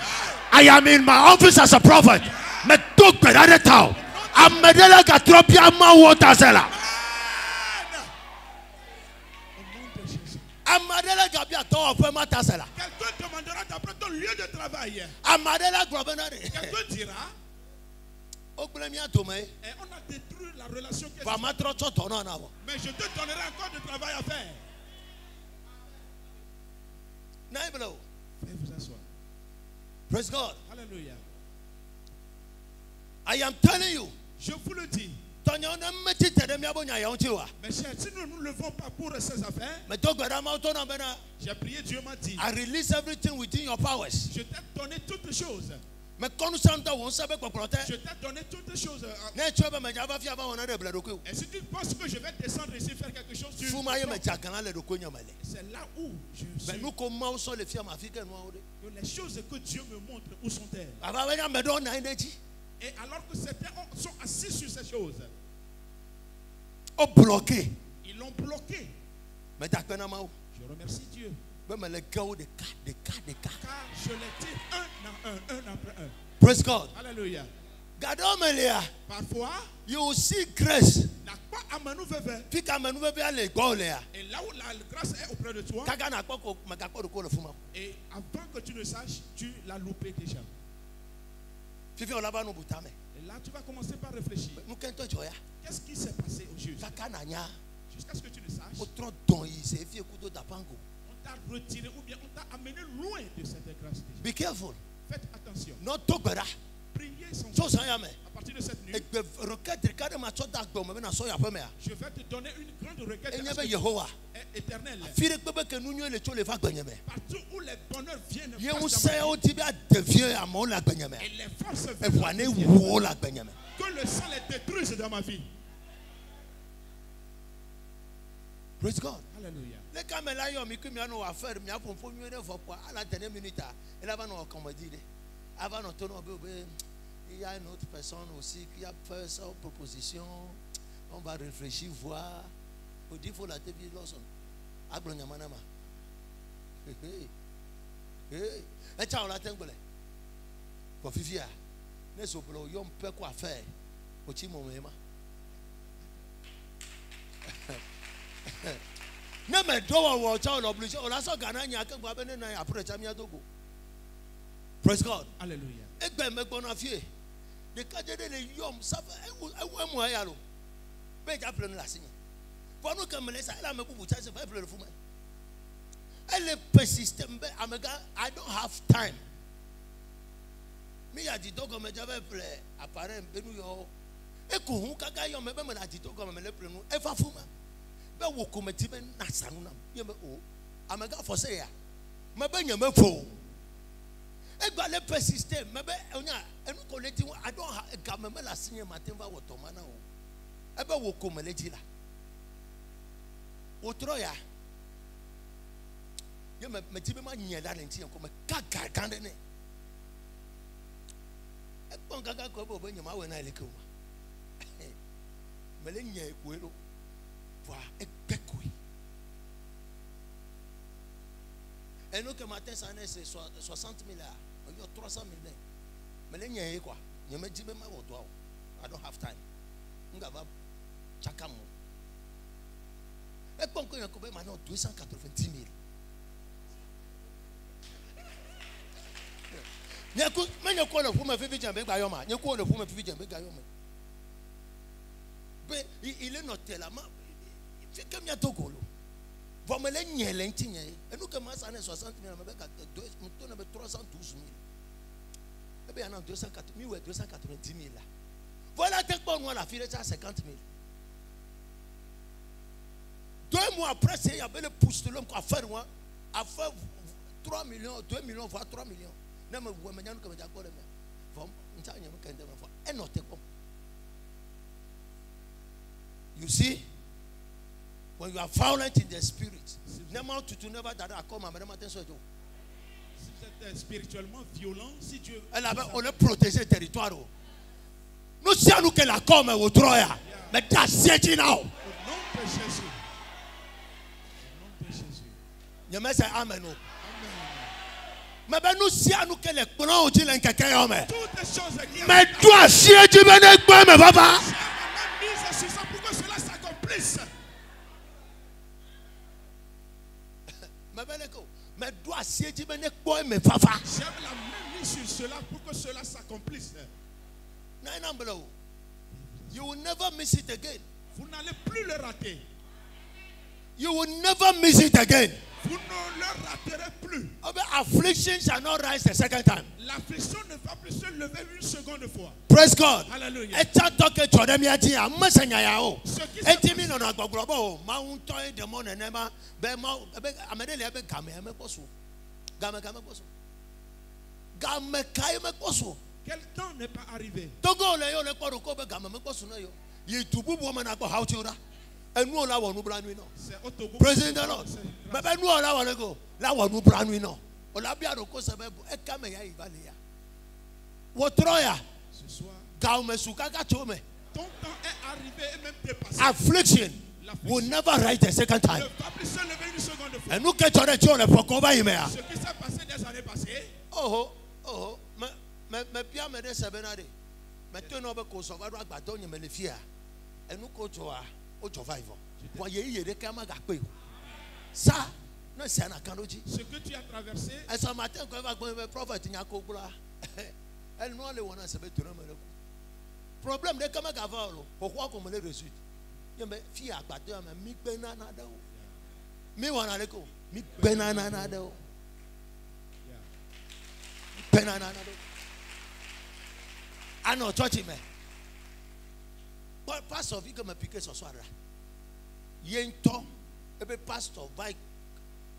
I am in my office as a prophet. Me took the other town. I'm medela gatropia ma water seller. I'm medela gabia to of ma tasela. Quelqu'un demandera d'après ton lieu de travail. I'm medela gobernare. Quelqu'un dira. Et on a détruit la relation que mais je te donnerai encore du travail à faire. Veuillez vous asseoir. Praise God. Alléluia. I am telling you. Je vous le dis. Mais chers, si nous ne levons pas pour ces affaires, j'ai prié, Dieu m'a dit, I release everything within your powers. je t'ai donné toutes choses. Je t'ai donné toutes choses. Et si tu penses que je vais descendre ici faire quelque chose, c'est là où je suis. Que les choses que Dieu me montre, où sont-elles? Et alors que certains sont assis sur ces choses, ils l'ont bloqué. Je remercie Dieu. Car je les tire un après un. Praise God. Alléluia. Parfois, you see grace. Et là où la grâce est auprès de toi, et avant que tu ne saches, tu l'as loupé déjà. Et là, tu vas commencer par réfléchir. Qu'est-ce qui s'est passé au juste? Jusqu'à ce que tu ne saches. On t'a retiré ou bien on t'a amené loin de cette grâce déjà. Be careful. Faites attention. Priez sans à partir de cette nuit. Je vais te donner une grande requête éternelle. Partout où les bonheurs viennent, et les forces viennent, que le sang les détruise dans ma vie. Praise God. Alléluia. Il y a une autre personne aussi qui a fait sa proposition. On va réfléchir, voir. Il faut la télé lorsqu'on a besoin de manama. Et tiens, on l'a tengu là. Pour Fifia, ne se bloque, on peut quoi faire. Au Timo Mema. Ne me dois watch out obligé. On a ça gagné. Il y a que vous avez né après Chamia Togo. Praise God. Alléluia. Et ben me bonafie. De cadre de l'homme, ça va. Où moi y allo. Ben j'ai appris la signe. Pour nous comme les ça, elle a me beaucoup de pas le fou. Elle est persistante. Amega, I don't have time. Mais il y a dit donc comme j'avais appelé appareil benu yo. Et qu'on kaga yo me ben me la dit donc comme me le prenu. Et fa fou ma. Ben wo commettre ben na sanuna. Ye me o. Amega forcer ya. Me ben ye me fo. Et ben le persister. Me ben onya enu collecting I don't have quand même la signe matin va automana o. Et ben wo commettre là. Otro ya. Ye me ti be ma nyela nti en ko me kaga kande ne. E pon kaga ko bo nyama we na eleke o. Me le nya ekuelo. Wa e bekoi. Et nous que matin ça c'est 60 000 là. Il y a 300 000 là. Me le nya quoi. Je me dis même ma woto. I don't have time. Ngava chakamu. Et pon ko yan ko be maintenant 290 000. Nyaku menya ko le fuma fifi jambe gba yoma nyaku le fuma fifi jambe gba yoma be il est noté là ma fait comme ya tokolo va me le nyele ntinye et nous comme ça 60 000 me be ka 312 000 et bien en 280 000 ou 290 000 là voilà tek bon la fille ça 50 000 2 mois après c'est il y avait le pouce de l'homme quoi faire moi à faire 3 millions 2 millions voire 3 millions. You see, when you are violent in the spirit, si vous êtes spirituellement violent, si Dieu on est protégé le territoire. Nous savons que la com est au droit, mais that's c'est now. Au nom de Jésus. Au nom de Jésus. Je me dis amen. Mais ben nous si à nous que les plans dit l'un quelqu'un mais toi si tu venais quoi mais papa pour que cela s'accomplisse mais toi si tu venais quoi mais papa j'aime la même mise sur cela pour que cela s'accomplisse. You will never miss it again. Vous n'allez plus le rater. You will never miss it again. Vous ne le raterez plus. Affliction shall not rise the second time. L'affliction ne va plus se lever une seconde fois. Praise God. Hallelujah. Ce quel temps n'est pas arrivé? Praise the Lord. Ce soir, ton temps est arrivé et même dépassé. Affliction will never rise the second time. Ne va plus se lever une seconde fois. Et nous que tu as dit, on est pour combat. Ce qui s'est passé des années passées. Mais bien, mais des sévénades. Mais tu n'as pas qu'au savoir, tu me le fier. Et nous, quand tu as, au survivor. Voyez, il y a des camarades à payer. Ça, non, c'est un acanoji. Ce que tu as traversé. Et ce matin, quand il va voir le prophète, il y a un couple là. Elle n'a pas le se mettre le problème de comment avoir pourquoi qu'on me le résulte. Il me fille à battre, mais mi benana da. Mi wana leko, mi benana da. Benana da. Ah non, toi tu me. Pasteur, vu que me piqué ce soir là. Il y a un temps, le pasteur va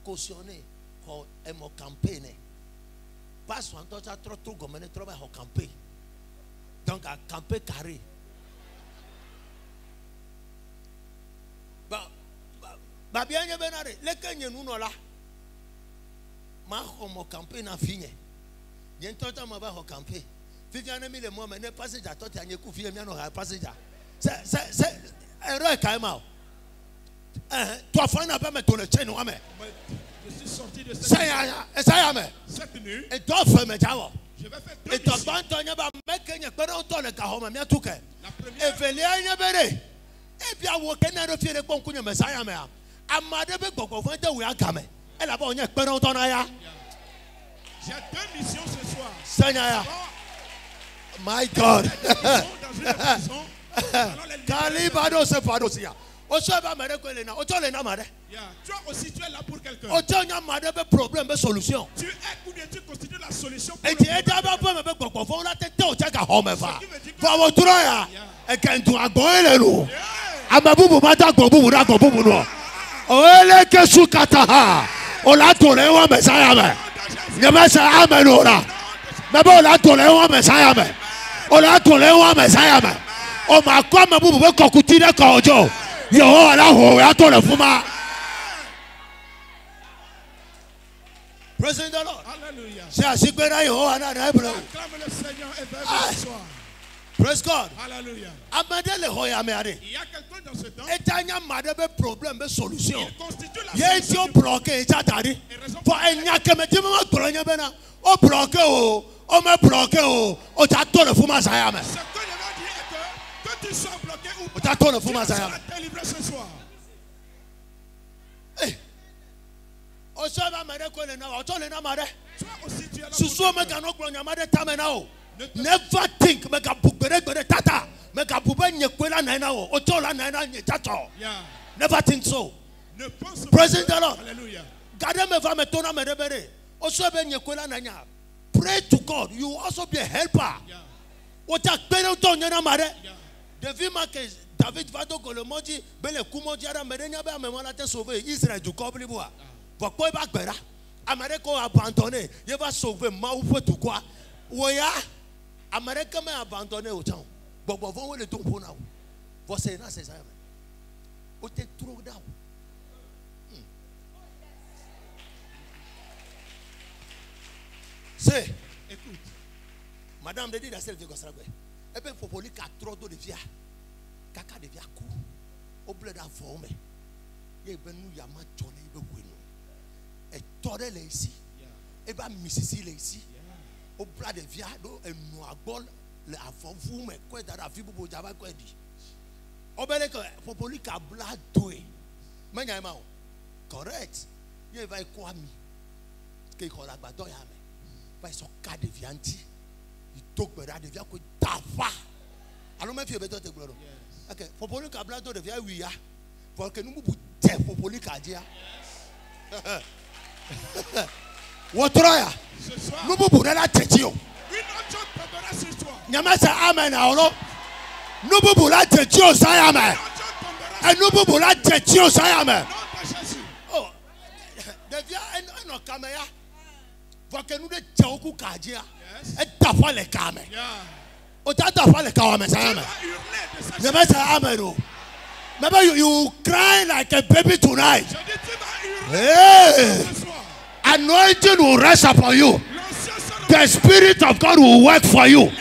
cautionner pour mon campagne. Pasteur, on doit trop comme on trouve à camper. Donc à camper carré. Bah bien y benare, les Kenyans nous là. Ma homo camper na fini. Y a un temps ma va au camper. Viviane mi le moi mais ne passer à toi tu as coup fille mi no passer à. C'est erreur quand même. Toi faut n'a pas mettre le chaîne moi mais. Je suis sorti de cette cette nuit. Et toi fais me jawo. Je vais faire deux et toi bantonya ba mekenya pere on le kahoma mi atuke. La première. Et velia nya bere. Et bien wo kena do fiere konkunya mesaya me am. Amade be gbogbo fun de we agame. E la ba onya pere on na ya. J'ai deux missions ce soir. Seigneur. My God. Kalibado se padosia. Oshaba mare ko le na. Ojo le na mare. Toi aussi tu es là pour quelqu'un. Ojo nya mare be problème be solution. Tu es ou bien tu constitues la solution pour le problème. Et tu es d'abord me be gbogbo fun la tete o chaka home fa. Fa wo turo ya. E kan tu agbon ele lu. Amabubu mata gbobubu na gbobubu no. O ele ke sukata ha. O la to le wa mesaya me. Nyama sa amenora. Mebo la to le wa mesaya me. O la to le wa mesaya me. O ma kwa mabubu be kokuti na ka ojo. Yo la ho ya to le fuma. Praise the Lord. Hallelujah. C'est à Sigbera yo ana na ebro. Acclame le Seigneur et vive ce soir. Praise God. Hallelujah. Amadele hoya me are. Il y a quelqu'un dans ce temps. Et tanya madebe problème be solution. Il constitue la solution. Ye ti bloqué et tari. For enya keme ti ma toronya be na. O bloqué o me bloqué o ta to le fuma saya me. Ce que je veux dire est que tu sois bloqué ou pas. O ta to le fuma saya me. Tu délivré ce soir. Eh. O so ba mare ko le na o to le na mare. Toi aussi tu es là. Susu me ga no gbo nya mare ta me na o. Never think me ga bugere tata. Me ga bube nyekwela na na o. O to la na na nye tato. Never think so. Ne pense pas. Praise the Lord. Hallelujah. Gade me va me tona me rebere. O so be nyekwela na nya. Pray to God. You will also be a helper. What a pere to nya na mare. Devi make David va do le moji bele kumoji ara merenya be me wala te sauver Israël du kobli boa. Pourquoi ba gbera? Amare ko abandonné, il va sauver ma ou fait tout quoi? Oya Amérique m'a abandonné au temps. Bon, vous le tout pour nous. Vous na c'est ça. Vous êtes trop d'âme. C'est. Écoute. Madame de dire la seule vie qu'on s'en va. Et bien, il faut qu'il y ait trop de vie. Caca de vie à coup. Au bleu d'informer. Il y a nous y a ma tonne et et toré les ici. Et bien, Mississi les ici. Au plat de viado et noabol le avant vous mais quoi dans la vie pour java quoi dit au bel que popoli ka bla doué mais nyama correct il va quoi mi que ko la gbadon ya me va so ka de vianti il tok bera de via ko tafa alors même fi beto te gloro OK popoli ka bla do de via wi ya pour que nous te popoli kajia. Wotroya. Nous vous pourrez la tête. Nyamasa amen aolo. Nous vous pourrez la tête ça amen. Et nous vous pourrez la tête ça amen. Oh, devient un caméra. Faut que nous de tchaoukou kajia. Et tafa les caméras. Ota tafa les caméras ça amen. Nyamasa amen o. Maybe you cry like a baby tonight. Hey. Anointing will rest upon you. The Spirit of God will work for you.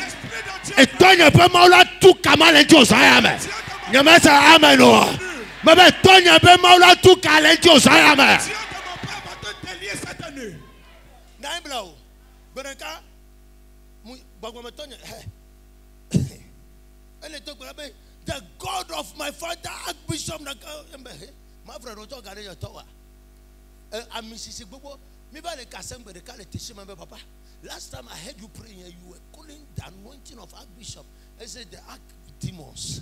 Et toi, ne peux pas tout camal Dieu ça amen. Ne me ça amen non. Mais toi, ne peux pas tout caler Dieu ça amen. Naiblo, Bereka, Bagwamatonia. Elle est tout grave. The God of my father, Archbishop, my friend, don't talk about your tower. I'm Mrs. Bobo. Maybe I can send the car to my papa. Last time I heard you praying, you were calling the anointing of Archbishop. I said the archdemons.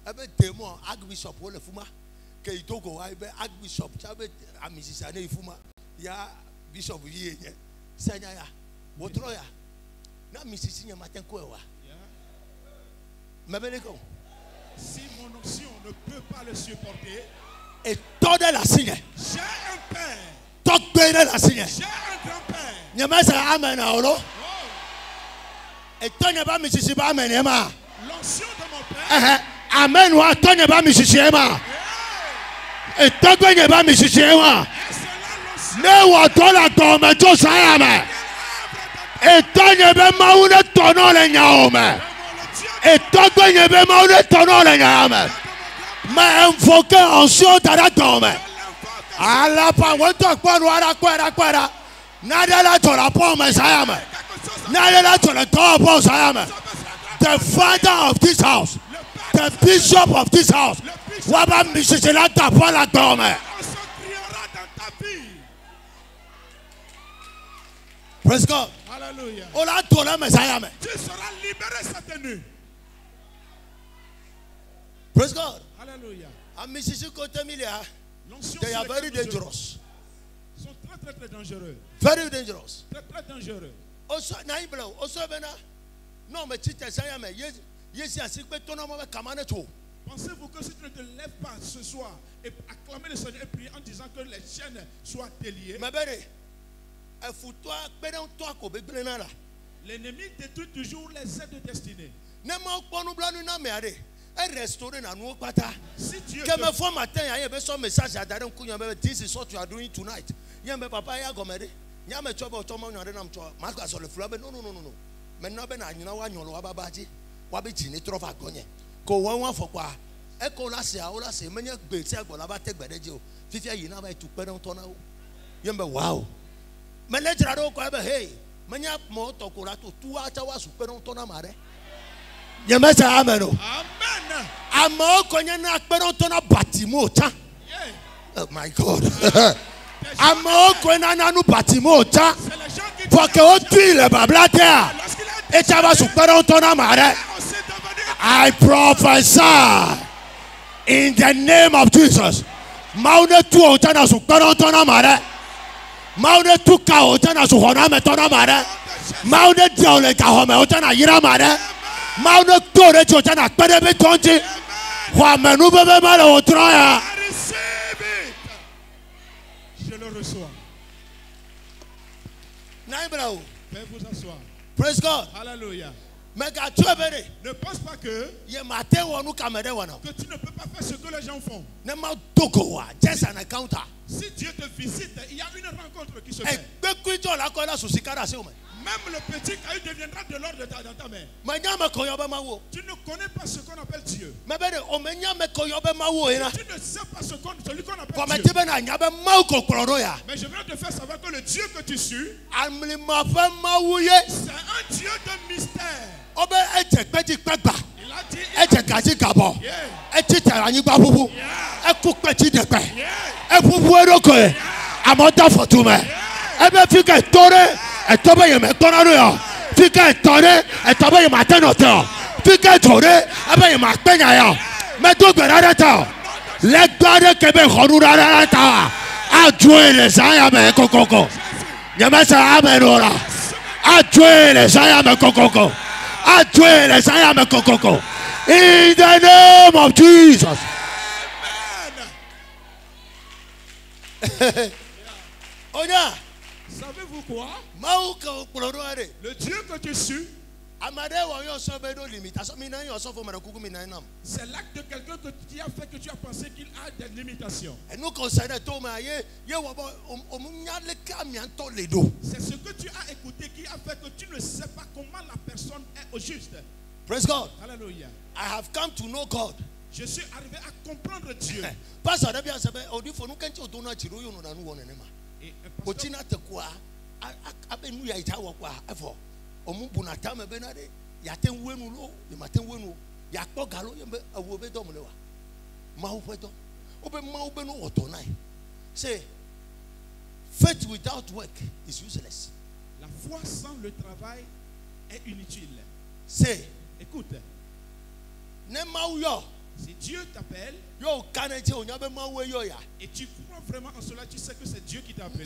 I bet demon Archbishop Wole Fuma. Keitoko, I bet Archbishop. I bet Mrs. Ane Fuma. Ya Bishop Ye. Sanya, Botroya. Now Mrs. Matenkoa. Si mon onction ne peut pas le supporter, et toi de la signe. J'ai un père. Toi de la signe. J'ai un grand-père. Nyamasa amen aolo. Et toi ne pas Mississippi amen ema. L'onction de mon père. Amen wa toi ne pas Mississippi ema. Et toi ne pas Mississippi ema. Ne wa toi la tombe toi ça amen. Et toi ne pas maune tono le nyaome. Et toi, tu ne peux pas le tonneau, les gars. Mais invoquer en soi de la tombe. Allah, pas on te croit, quoi. Nada la to la pomme, ça y Nada la to la tombe, ça y The father of this house, the bishop of this house, Waba Mrs. la tape la tombe. Praise God. Hallelujah. On a tout le Messiah. Tu seras libéré cette nuit. Praise God. Hallelujah. And Mrs. Kotemilia, they are very dangerous. Ils sont très, très, très dangereux. Very dangerous. Très, très dangereux. Also, Naiblo, also, non, mais tu te sais, mais yes, I see que ton homme va commander tout. Pensez-vous que si tu ne te lèves pas ce soir et acclamer le Seigneur et prier en disant que les chaînes soient déliées, l'ennemi détruit toujours les aides destinées. Si Dieu que me fois matin, il y a un message à Darren Kounya, this is what you are doing tonight. Il y a un papa, il y a un il y a un choix, non. Maintenant, ben, il y a un wababaji, wabiti, trop à gagner. Ko wan for kwa e ko la se menya gbe ti agbo la ba te gbedeje o fifi ayi na ba tu pe don to na o yembe wow me le jira do ko e be hey menya mo to ko ra to tu a ta wa su pe don to na mare yembe sa amen o amen amo ko nya na pe don to na batimo cha oh my god amo ko na nu batimo cha pour que o tu le bablater e ta va su pe don to na mare. I prophesy in the name of Jesus. Maune tu otana su perotona mare. Maune tu ka otana su hona metona mare. Maune diole ka home otana yira mare. Maune tore tu otana perebe tonti. Wa menu bebe male otroya. Je le reçois. Naibra. Faites vous asseoir. Praise God. Hallelujah. Ne pense pas que tu ne peux pas faire ce que les gens font. Si Dieu te visite, il y a une rencontre qui se fait. Même le petit caillou deviendra de l'or dans ta main. Tu ne connais pas ce qu'on appelle Dieu. Tu ne sais pas celui qu'on appelle Dieu. Mais je viens te faire savoir que le Dieu que tu suis, c'est un Dieu de mystère. Il a dit Les gars de Québec, on a joué les ayamés coco. Yamasa Amenora. A joué les ayamés coco. A joué les ayamés coco. In the name of Jesus. Onya. Savez-vous quoi? Le Dieu que tu suis, c'est l'acte de quelqu'un que tu as fait que tu as pensé qu'il a des limitations. C'est ce que tu as écouté qui a fait que tu ne sais pas comment la personne est au juste. Praise God. Alléluia. I have come to know God. Je suis arrivé à comprendre Dieu. Et say, faith without work is useless. La foi sans le travail est inutile. Say, écoute, si Dieu t'appelle et tu crois vraiment en cela, tu sais que c'est Dieu qui t'a appelé.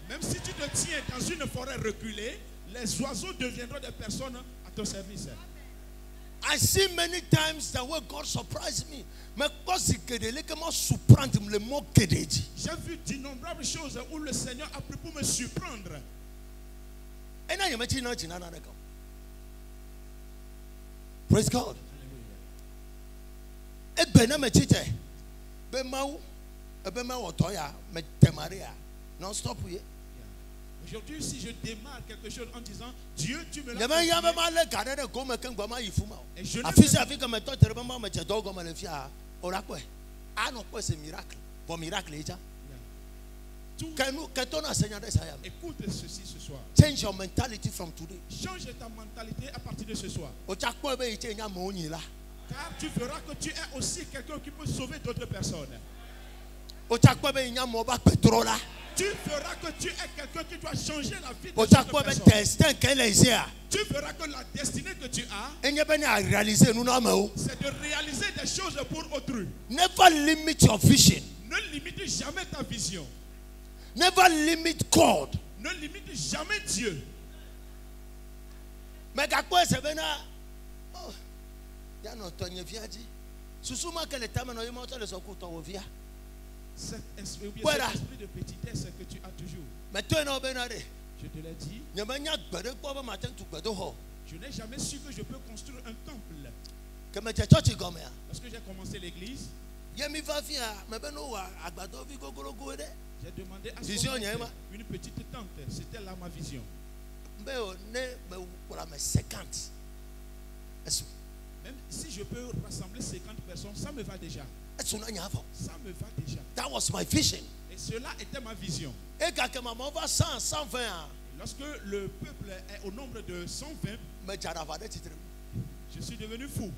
Même si tu te tiens dans une forêt reculée, les oiseaux deviendront des personnes à ton service. I see many times the way God surprised me. J'ai vu d'innombrables choses où le Seigneur a pris pour me surprendre. Praise God. Non, stop. Aujourd'hui, si je démarre quelque chose en disant Dieu, tu me l'as et je écoute ceci ce soir. Change your mentality from today. Change ta mentalité à partir de ce soir. Car tu verras que tu es aussi quelqu'un qui peut sauver d'autres personnes. Tu verras que tu es quelqu'un qui doit changer la vie de d'autres personnes. Tu verras que la destinée que tu as, c'est de réaliser des choses pour autrui. Never limit your vision. Ne limite jamais ta vision. Never limit God. Ne limite jamais Dieu. Mais quand c'est bien, oh, il y a notre Susuma que le temps n'a pas le secours au via. Cet esprit de petitesse que tu as toujours. Mais toi, non, je te l'ai dit. Je n'ai jamais su que je peux construire un temple. Lorsque j'ai commencé l'église, j'ai demandé à ce qu'on mette une petite tente. C'était là ma vision. Même si je peux rassembler 50 personnes, ça me va déjà. Ça me va déjà. That was my vision. Et cela était ma vision. Et lorsque le peuple est au nombre de 120, je suis devenu fou.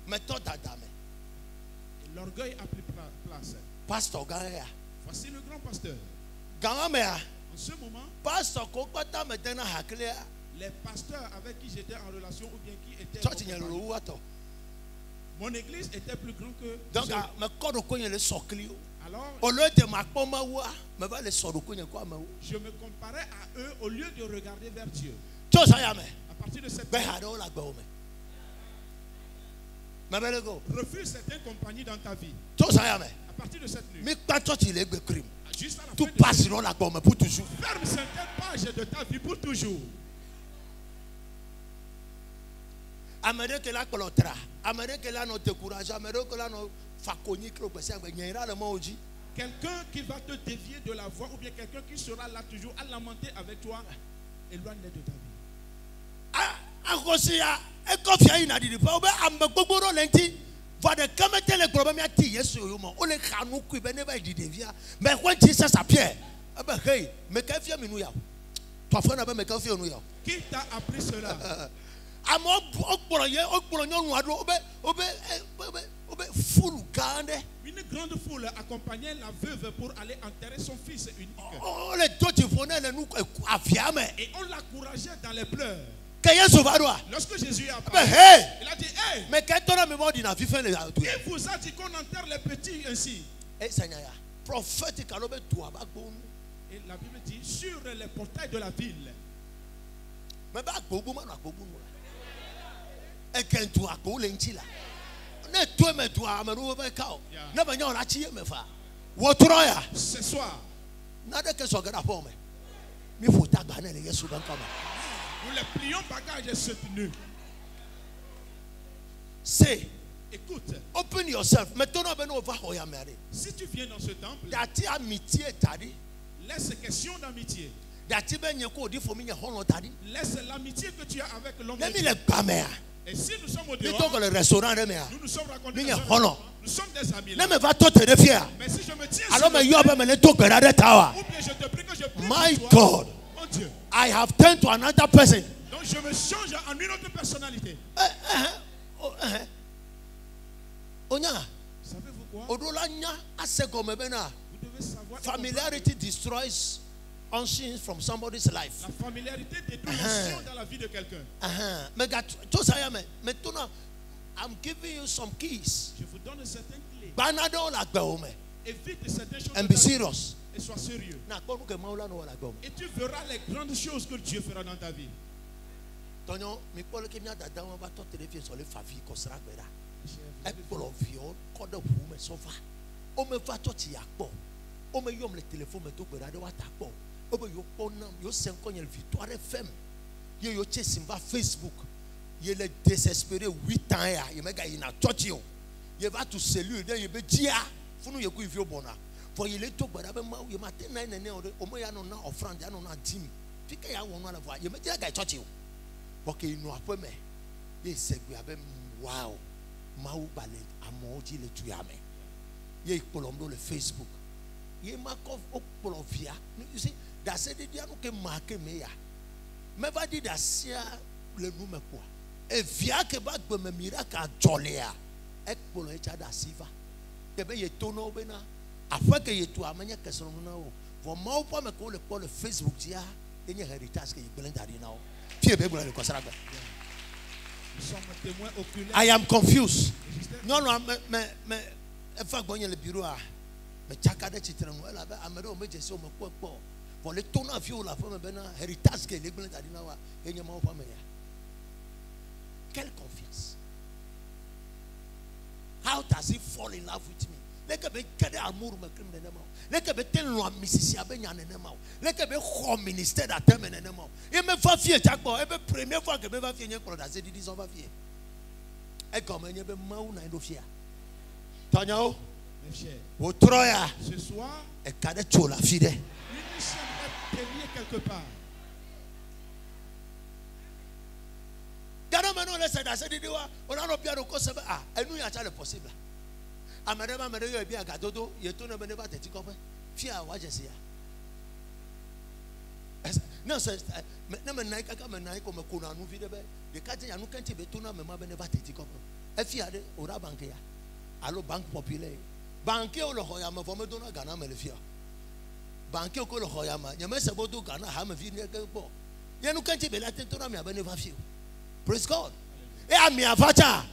Et l'orgueil a pris place. Voici le grand pasteur. En ce moment, les pasteurs avec qui j'étais en relation ou bien qui étaient mon église était plus grande que donc alors je me comparais à eux au lieu de regarder vers Dieu. À partir de cette refuse certaines compagnies dans ta vie. À partir de cette nuit, juste à la tout fin passe dans la gomme pour toujours. Ferme certaines pages de ta vie pour toujours. Quelqu'un qui va te dévier de la voie ou bien quelqu'un qui sera là toujours à lamenter avec toi, éloigne-le de ta vie. When Jesus appeared, qui t'a appris cela? Une grande foule accompagnait la veuve pour aller enterrer son fils unique. Et on l'encourageait dans les pleurs. Lorsque Jésus a parlé, il a dit, hey, il vous a dit qu'on enterre les petits ainsi. Et la Bible dit, sur les portails de la ville. Ce soir, nous les plions bagages et soutenus. C'est. Écoute. Open yourself. Si tu viens dans ce temple, laisse question d'amitié. Laisse l'amitié que tu as avec l'homme de Dieu. Et si nous sommes au dehors, nous nous sommes racontés nous sommes des amis là. Mais si je me tiens sur le pied, ou bien je te prie que je prie My pour toi, God, mon Dieu. I have turned to another person. Donc je me change en une autre personnalité. Savez-vous quoi? Vous devez savoir. Familiarity destroys unction from somebody's life. La familiarité détruit l'onction dans la vie de quelqu'un. I'm giving you some keys. Je vous donne certaines clés. Évite certaines choses. And be serious. Et sois sérieux. Et tu verras les grandes choses que Dieu fera dans ta vie. Facebook. Il est désespéré 8 ans. Il a touché. Il va tout celui. Il va dire, faut nous y aller bon. Pour il est tout bon. Il matin 9 au moins il y a une offrande, il y a une dîme. Puis qu'il y a on la voix. Il me dit qu'il touché. Parce qu'il nous a pas mais. Il s'est dit waouh. Maou balé amoji le tuyame. Il est colombo le Facebook. Il est marqué au Colombia. You see, that's it. Il y a nous que marqué meya. Mais va dire d'asia le nous me quoi. Et via que va me miracle à jolia. Et pour le état d'asiva. Que ben y tono bena. Après que y toi mania que son non. Pour moi pas me coller pour le Facebook dia. Il y a héritage que y blend ari now. Puis be le kosara. I am confused. Non, mais faut gagner le bureau. Mais chaka de chitra no la ba amero me jesi o me popo. Pour le ton avion la femme bena héritage que les blend ari now. Et y ma o femme ya. Quelle confiance. How does he fall in love with me? Leke be kede amour me krim de nema. Leke be ten lo misisia be nya nema. Leke be ho ministère d'atem nema. Et me fa fie chakbo, e be première fois que me va fie nyen ko da se didi so va fie. E comme nyen be maou na ndo fie. Tanyao? Wo troya. Ce soir, e kade chola fide. Une chambre est payée quelque part. On a bien recours à et nous y a le possible. Amadama me yo bien gadodo, ye to na beneva teti kope. Fia wa jesia. Non c'est na me nai kaka me nai ko me ko na nu vi de be. De ka je anu kan ti be to na me ma beneva teti kope. E fia de ora bank ya. Allo banque populaire. Banque o lo hoya me fo me do na Ghana me le fia. Banque o ko lo hoya ma. Nya me se bo do Ghana ha me vi ne ke bo. Ye nu kan ti be la teti na me beneva fia. Praise God. Et à mi avacha,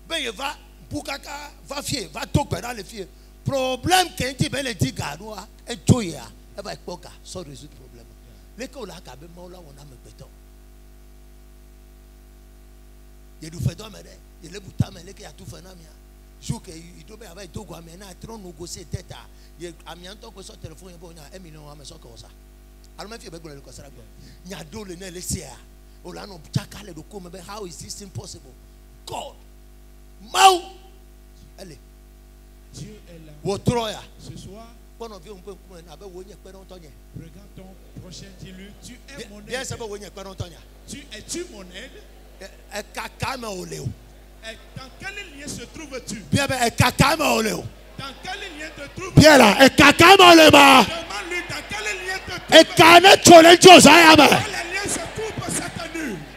ben il va bukaka va fier, va toquer dans le fier. Problème quand tu ben le dit garoua, et joya, et va poka, ça résout le problème. Les cas là kabe maula on a me béton. Il nous fait dormir, il le bouta mais les qui a tout fait na mia. Jour que il doit bien avec tout quoi mais na trop négocier tête à. Il amianto que son téléphone est bon, il y a 1 million à me ça comme ça. Alors me fait be le kosara go. Nya do le ne le sia. How is this impossible? God, Mau, allez. Dieu est là. Ce soir, regarde ton prochain, dis-lui, tu es mon aide. Tu es mon aide? Et dans quel lien se trouves-tu? Dans quel lien te trouves-tu? Demande-lui dans quel lien te trouves-tu?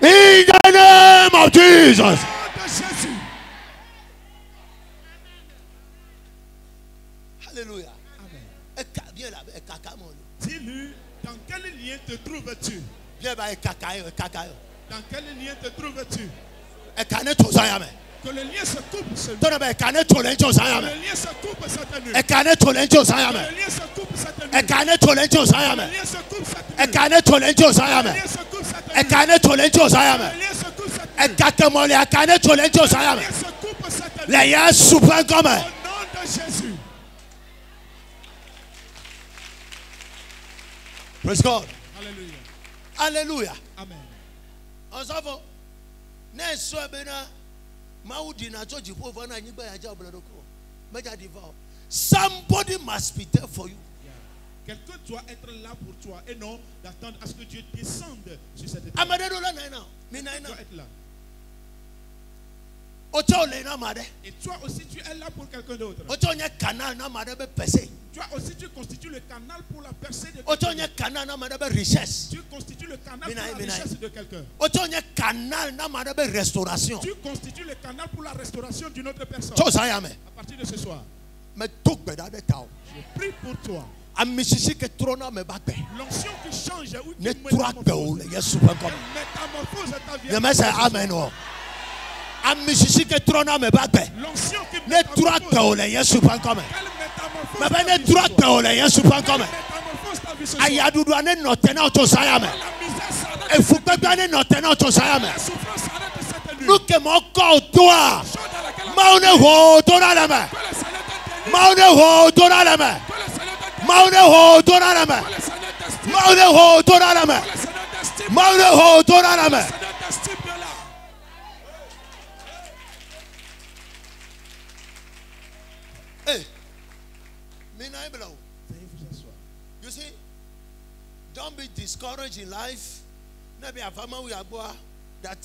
In the name of Jesus. Hallelujah. Dis-lui Dans quel lien te trouves-tu? Dans quel lien te trouves-tu? Que le lien se coupe cette nuit. Que le lien se coupe cette nuit. Que le lien se coupe cette nuit. Que le lien se coupe cette nuit. Que le lien se coupe cette nuit. Que le lien se coupe cette nuit. Les yeux soupent comme. Au nom de Jésus. Praise God. Alléluia. Alléluia. Amen. On s'en va. N'est-ce pas? Somebody must be there for you. Quelqu'un doit être là pour toi et non d'attendre à ce que Dieu descende sur cette terre. Tu dois être là. Et toi aussi tu es là pour quelqu'un d'autre. Toi aussi tu constitues le canal pour la percée de quelqu'un. Tu constitues le canal pour la richesse de quelqu'un. Tu constitues le canal pour la restauration d'une autre personne. À partir de ce soir, je prie pour toi. L'onction qui change ou qui métamorphose ta vie. L'onction qui You see, don't be discouraged in life. Maybe a family we are going that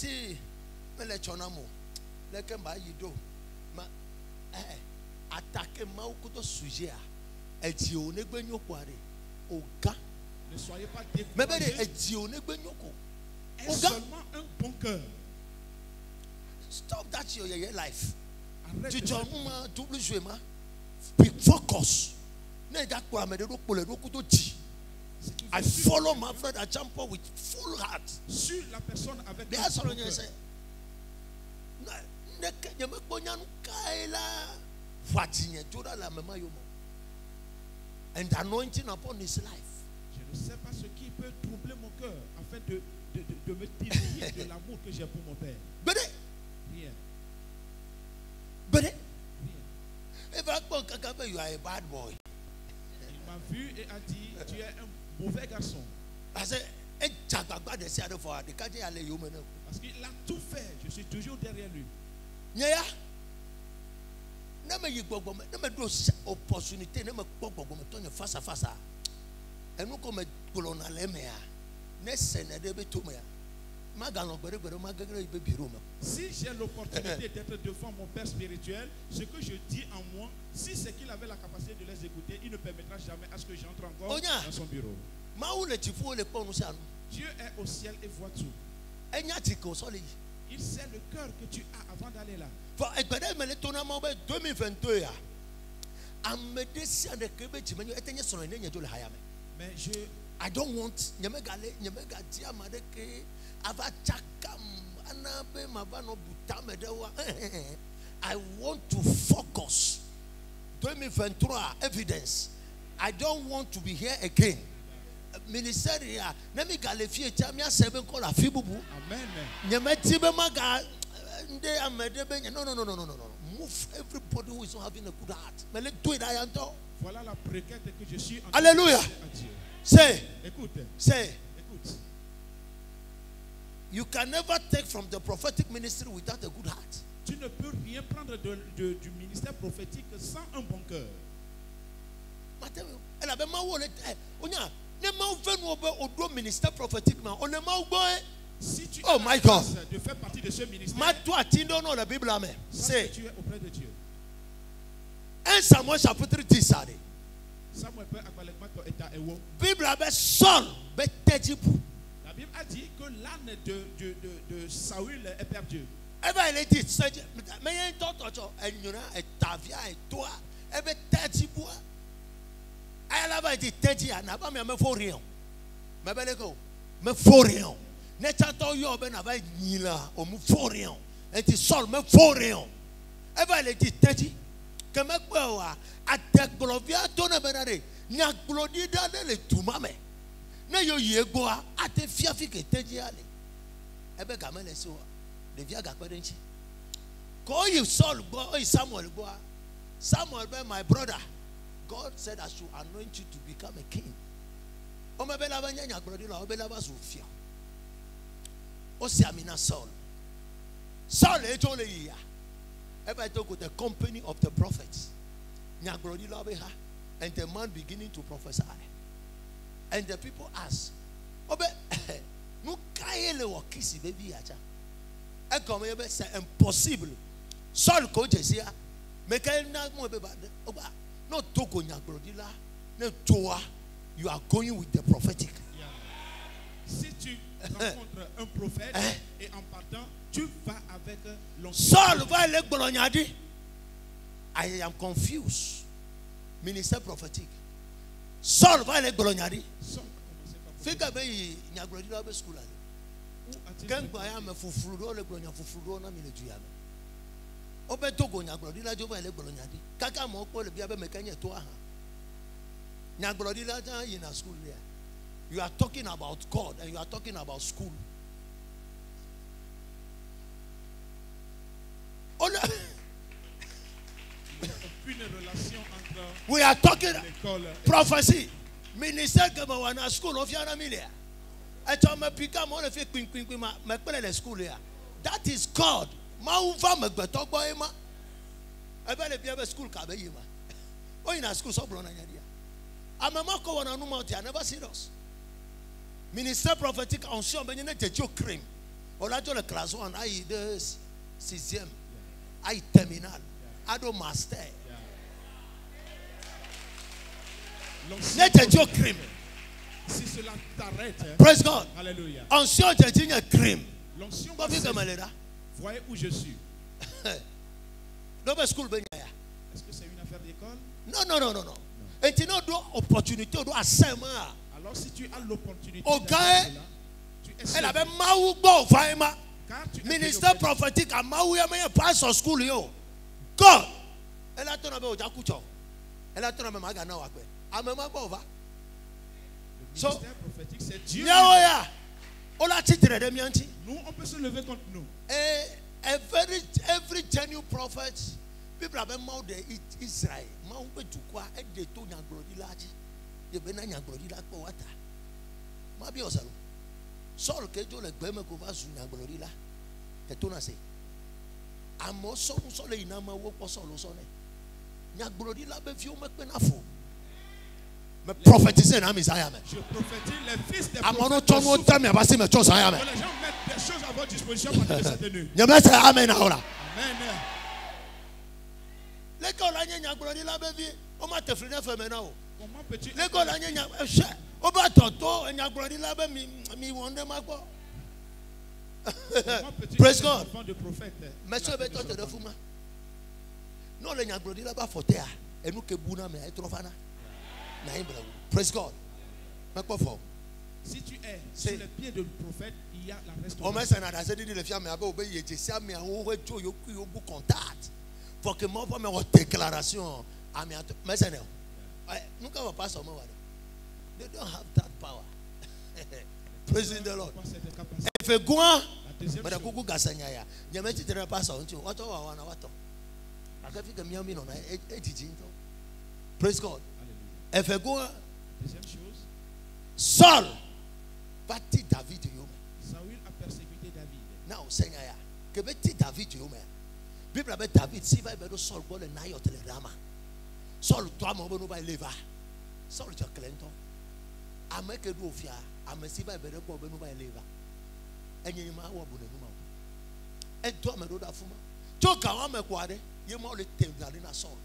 mele chonamo leke ma yido ma attaquer ma okuto sujet a eti o negbe nyoko are oga. Ne soyez pas découragés. Est seulement un bon cœur. Stop that your life. Arrête. Be focused. I follow my friend. I jump up with full heart. Sur la personne avec the anointing upon his life. Je ne sais pas ce qui peut troubler mon cœur afin de me dévier de l'amour que j'ai pour mon père. Rien. You are a bad boy. Il m'a vu et a dit, tu es un mauvais garçon. Parce qu'il a tout fait, je suis toujours derrière lui. Face à face. Si j'ai l'opportunité d'être devant mon père spirituel, ce que je dis en moi, si c'est qu'il avait la capacité de les écouter, il ne permettra jamais à ce que j'entre encore dans son bureau. Dieu est au ciel et voit tout. Il sait le cœur que tu as avant d'aller là. Mais I don't want I want to focus. 2023 evidence. I don't want to be here again. Ministry let me galefie chamia 7 call afibubu. Amen. No. Move everybody who is not having a good heart. Mais do it I am. Voilà la préquête que je suis en train de dire à Dieu. Say. Écoute. Say. Écoute. You can never take from the prophetic ministry without a good heart. Tu ne peux rien prendre du ministère prophétique sans un bon cœur. Si tu oh my God, de faire partie de ce ministère, c'est tu es auprès de Dieu. 1 Samuel chapitre 10. Samuel peut Bible avait Saul, la Bible a dit que l'âne de Saül est perdu. Il a dit, mais il y a me beleko me forion ne chato yo be na ba nyila o mu forion enti Saul me forion e ba le di teti ke me gbe wa ateklovia to na benare nya glodi da le tuma me na yo yego a ate fiafi ke teji ale e be ga me le so de via ga pede nchi ko you Saul go o Samuel go Samuel be my brother God said I should anoint you to become a king o me be la ba nya glodi la o be la ba so fia o si amina Saul e to le ya ever talk with the company of the prophets and the man beginning to prophesy and the people ask obe no kaele wo kisi baby acha e come be say impossible Saul ko jesia make na mo be ba no toko nyagbrodila na toa you are going with the prophetic. Si tu rencontres un prophète et en partant tu vas avec l'ancien. Saul va le glonyadi. I am confused. Ministère prophétique. Saul va le glonyadi. Fika be nyaglodi la be school ale. Kan gba ya me fufuru le glonya fufuru na mi le du ya me. Obe togo nyaglodi la jo va le glonyadi. Kaka mo ko le bia be mekanye to aha. Nyaglodi la ja in a school there. You are talking about God and you are talking about school. We are talking prophecy. Minister Gamawana school of Yanamilia. I told my pika more of a school here. That is God. Mauva Magbatoboema. I better be a school Kabayima. Oh, in a school so blown. I'm a Mako and Anumati. I never see those. Minister prophétique en soi, mais il n'y a pas crime. On a dit le classe 1, aïe de 6e, aïe terminal, ado master. Il n'y a pas crime. Si cela t'arrête, praise God. Alléluia. En soi, il y a un crime. L'onction va voyez où je suis. Est-ce que c'est une affaire d'école? Non. Et tu n'as pas d'opportunité, tu as 5 mois. Alors si tu as l'opportunité elle avait maou go vraiment ministère prophétique à maou ya me pass au school yo God elle a tourné au jakucho elle a tourné même agana wa pe amema go va so ministère prophétique c'est Dieu ya on la titre de mianti nous on peut se lever contre nous every genuine prophet people have mau de Israel mau pe tukwa e de to nyaglodi laji de benanya glodi la ko wata ma bi osalo Saul kejo le gbe me ko va su nyaglodi la te to na se amo so le ina ma wo po Saul so ne nyaglodi la be fi o me pe na fo me prophétiser na Messiah me je prophétise les fils des prophètes amono tono tame ba se me cho Messiah me les gens mettent des choses à votre disposition pendant cette nuit nyame say amen ahora amen le ko la nyaglodi la be vi o ma te fri na fe me na o comment peux-tu l'école a nya o ba toto nyaglodi la be mi wonde mako praise God monsieur be toto de fuma no le nyaglodi la ba fote a enu ke buna me etrofana na imbra praise God mako fo si tu es sur le pied du prophète il y a la restauration o me sana da se di le fia me abe obe ye jesia me awo wetu yoku yobu contact for que mo fa me déclaration ami me sana nunca va passer au moment. They don't have that power. Praising the Lord. If you go on, but I go gasanya ya. Nyame ti tere pastor nti wato wa wana wato. Akafi ka miami no na ejiji nto. Praise God. If you go on, deuxième chose, Saul bati David yo. Saül a persécuté David. Now senya ya. Ke beti David yo me. Bible be David si va be do Saul go le na yo telegrama. Saul to am obo no ba leva. Saul jo klento. Ameke do ofia, amesi ba be do obo no ba leva. Enyi ma wo bo no ma. Ento amedo da fuma. Joka wa mekwade, ye ma le temdale na Saul.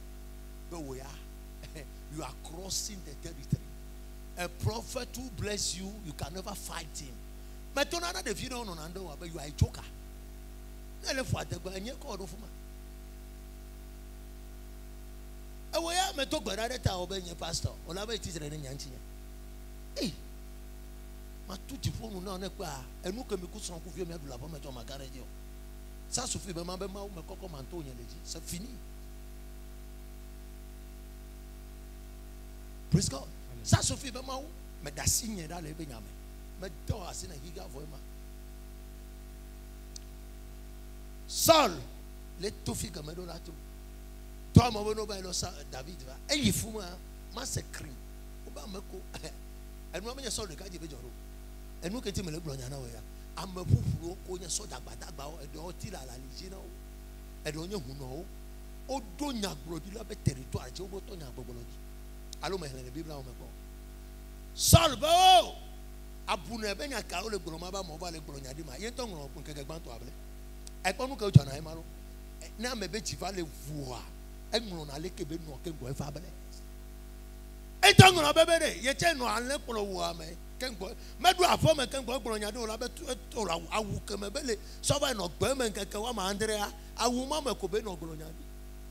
Be we are you are crossing the territory. A prophet who bless you, you can never fight him. But don't know if you don't know, but you are a joker. Nele fwa te gba enye ko do fuma. Ewe ya me to gbara ta obe nye pastor. Ola be ti sere ni nyanchi. Eh. Ma tout il faut nous n'en est quoi. Et nous que me couche en couvert, mais vous l'avez mis dans ma garde. Ça suffit, mais ma coco manteau, c'est fini. Praise God. Ça suffit, mais da signe dans les benyame. Mais dans la signe, il y a vraiment. Saul, les tout filles comme là tout. Toi, mon bon obéi, David va. Et il faut moi, c'est crime. Et nous, on a Saul de Kadi Bejoro. Et nous, qui sommes les Blondiana, à me pour qu'on y soit d'Abadaba, et de Hotila à la Ligino, et de Onuno, au Donia Brodila, territoire, j'ai au Botonia Bobolodi. Allons, mais la Bible, on me dit. Saul, bon, à Bounebé, à Carole, le Bromaba, mon val, le Bronyadima, il y a un temps pour quelqu'un to appeler. Et quand nous causons un malo, n'a me bêti va le voir. Et nous on allait que ben nous qu'un boy fable. Et tant qu'on a bébé, il y a un allé pour le voir, mais qu'un boy, mais doit former qu'un boy Bronyado, la bête, à vous que me belle, ça va nos bœufs, quelqu'un va Andrea, à vous m'en couper nos Bronyadi.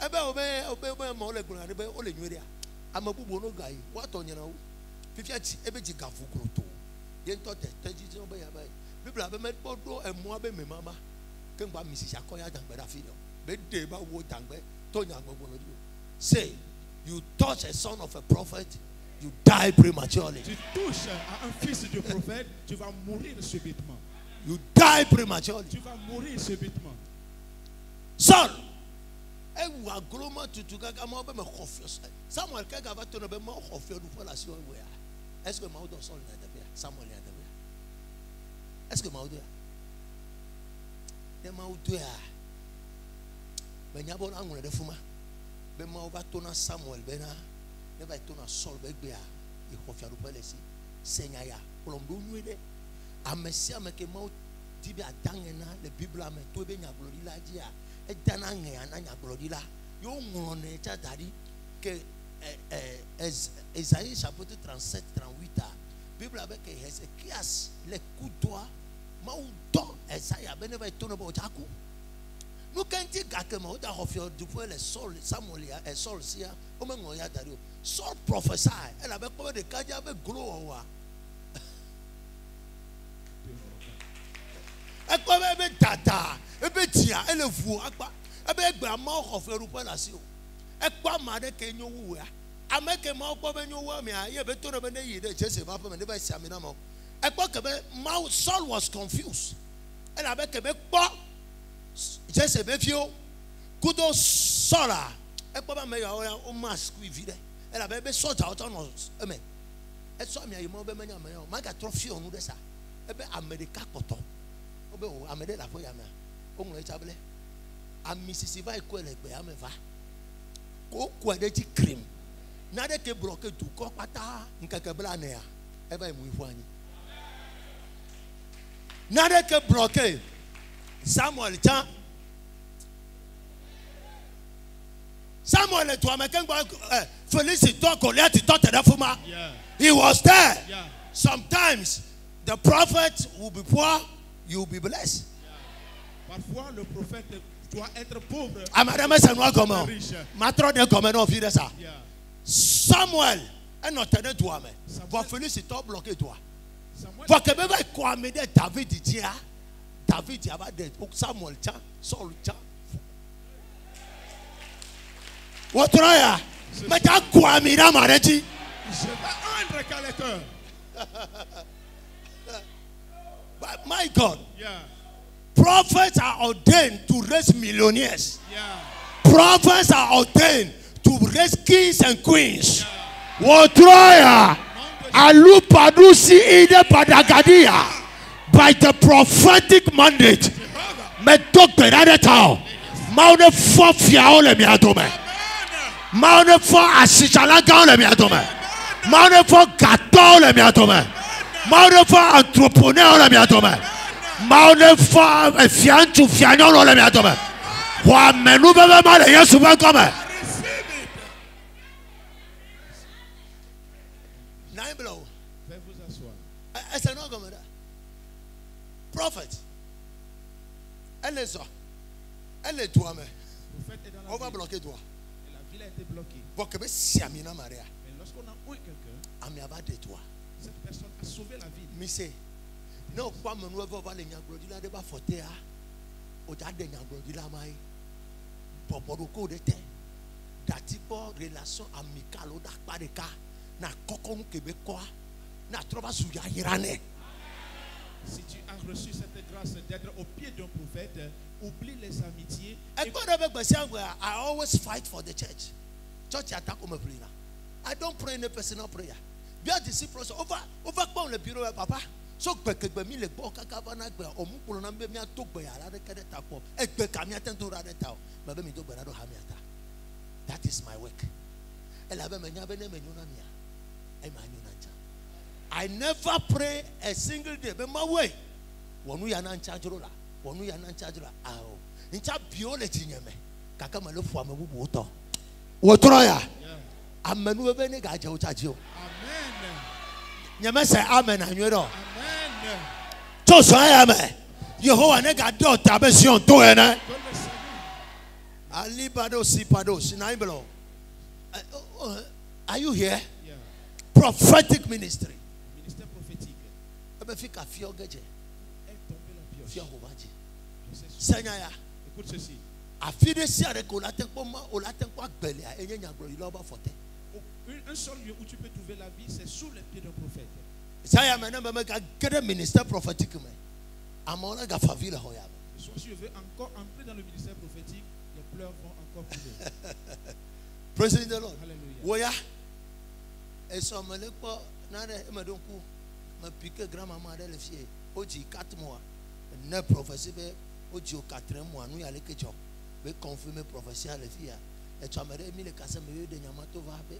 Eh ben, obey, mon le Bronyadi, on les nuit. À ma boubono guy, what on you know? If you had ever dit Gafu Groto, il y a une tête, tu dis, on va y aller. People have met Bordeaux et moi, mes mamas. Say, you touch a son of a prophet, you die prematurely. Tu touches un fils du prophète, tu vas mourir subitement. You die prematurely. Tu vas mourir subitement. Son, Samuel, quelqu'un va te nommer mort au feu de la Sion. Est-ce que Maudon son Samuel est de est-ce que Maudon de Maudon mais n'y a pas d'angle de fuma. Mais Maudon va tourner Samuel, Bena, ne va tourner Sol Begbea, il faut faire le palais ici. Seigneur, pour l'homme de à Messie, à Mekemo, Tibia Dangena, le Bible, à Meto Benya Glorilla, et Danang et Ananya Glorilla. Yo on est dit que Esaïe chapitre 37, 38 Bible avec Ézéchias les coups de doigt Maudon Esaïe a bien été tourné au Jaco. Nous quand il y a que Maudon a fait du point les Saul Samuel et Saul sia au même moment Dario Saul prophète elle avait pas de cas avec gros et comme elle tata et betia elle vous akba ebe gba ma o fe rupo la si o e kwa ma de ke nyu wu ya ameke ma o be nyu wu mi a ye be to no be ne yi de Jesse ba fa me de ba si amina mo e kwa ke be Saul was confused and abeke be kpo Jesse be fio kudo sola e kwa ba me ya o mask wi vi de e la be soldier out no amen e so mi ayi mo be manya me o ma ga trophy onu de sa e be America koto o be o amede la fo ya me o nle chabele a Mississippi va écouter les pays à me va. Quoi de ti crime. N'a que bloqué tout corps pata n'keke blanéa. Eh ben mouy voani. N'a que bloqué Samuel tiens. Samuel toi mais quand Félix toi Goliath toi te dafuma. He was there. Yeah. Sometimes the prophet will be poor, you will be blessed. Parfois le prophète doit être pauvre. Samuel est notre toi mais va Félix toi bloqué toi. Va que même quoi me dit David dit David il va de Samuel tiens Saul tiens. Votre ya mais t'as quoi me dit mareti. Je vais rendre le cœur. My God. Yeah. Prophets are ordained to raise millionaires. Yeah. Prophets are ordained to raise kings and queens. Wotroya alupadusi ide padagadia by the prophetic mandate. Metok berade tao. Maune fo fiao le miatome. Maune fo asichalanga le miatome. Maune fo gato le miatome. Maune fo entrepreneur le miatome. Maune fo fianchu fianolo le miatome. Wa menu bebe male yesu ben comme. Nine blow. Faites vous asseoir. Est-ce non comme ça? Prophet. Elle est ça. Elle est toi mais. Prophète est dans la on va bloquer toi. Et la ville a été bloquée. Pour que si Amina Maria. Mais lorsqu'on a oué quelqu'un, Amia va de toi. cette personne a sauvé la ville. Mise Non, quoi, me nous avons les Nyaglodila de Bafotea, au Dade Nyaglodila Mai, Poporoko de Té, d'Atipo, relation amicale, au Dakpareka, na Kokom Québécois, na Trova Souya Irane. Si tu as reçu cette grâce d'être au pied d'un prophète, oublie les amitiés. I always fight for the church. Church attack on me prayer. I don't pray any personal prayer. Be a disciple over le bureau papa. So kweke mi le bo kaka bana gbe omukulo na mbe mi atogbe ara de kede tapo. Egbe ka mi atento ra de ta. Ma be mi do gbara do ha mi ata. That is my work. Ela be me nya be ne me nyuna mi a. E ma nyuna ncha. I never pray a single day. Be my way. Wonu ya na ncha jorola. Wonu ya na ncha jorola. Awo. Ncha biole tinyeme. Kaka ma le fu amebubu uto. Wotro ya. Amenu be ne ga je uchaji o. Amen. Nyeme say amen anwero. Amen. To so amen. Yehovah ne ga do tabe si on to ene. Ali pado si pado sinaibelo. Are you here? Yeah. Prophetic ministry. Ministère prophétique. Ebe fika fio geje. Est tombé la pioche. Fio hobaji. Seigneur, Senya ya. écoute ceci. Afide si are ko la tenko ma o la tenko agbele a enye nyagro ilo ba fote. Un seul lieu où tu peux trouver la vie, c'est sous les pieds d'un prophète. Saya mena me ga gede ministère prophétique me. Amona ga favile hoya. Soit si je veux encore entrer dans le ministère prophétique, les pleurs vont encore couler. Praise the Lord. Alléluia. Woya. Et so me le po na de me don ku me pique grand-maman de le fie. Oji 4 mois. Ne prophétie be oji o 4 mois nous ya le kecho. Be confirmer prophétie à le fie. Et tu as mis le casse me de nyamato va be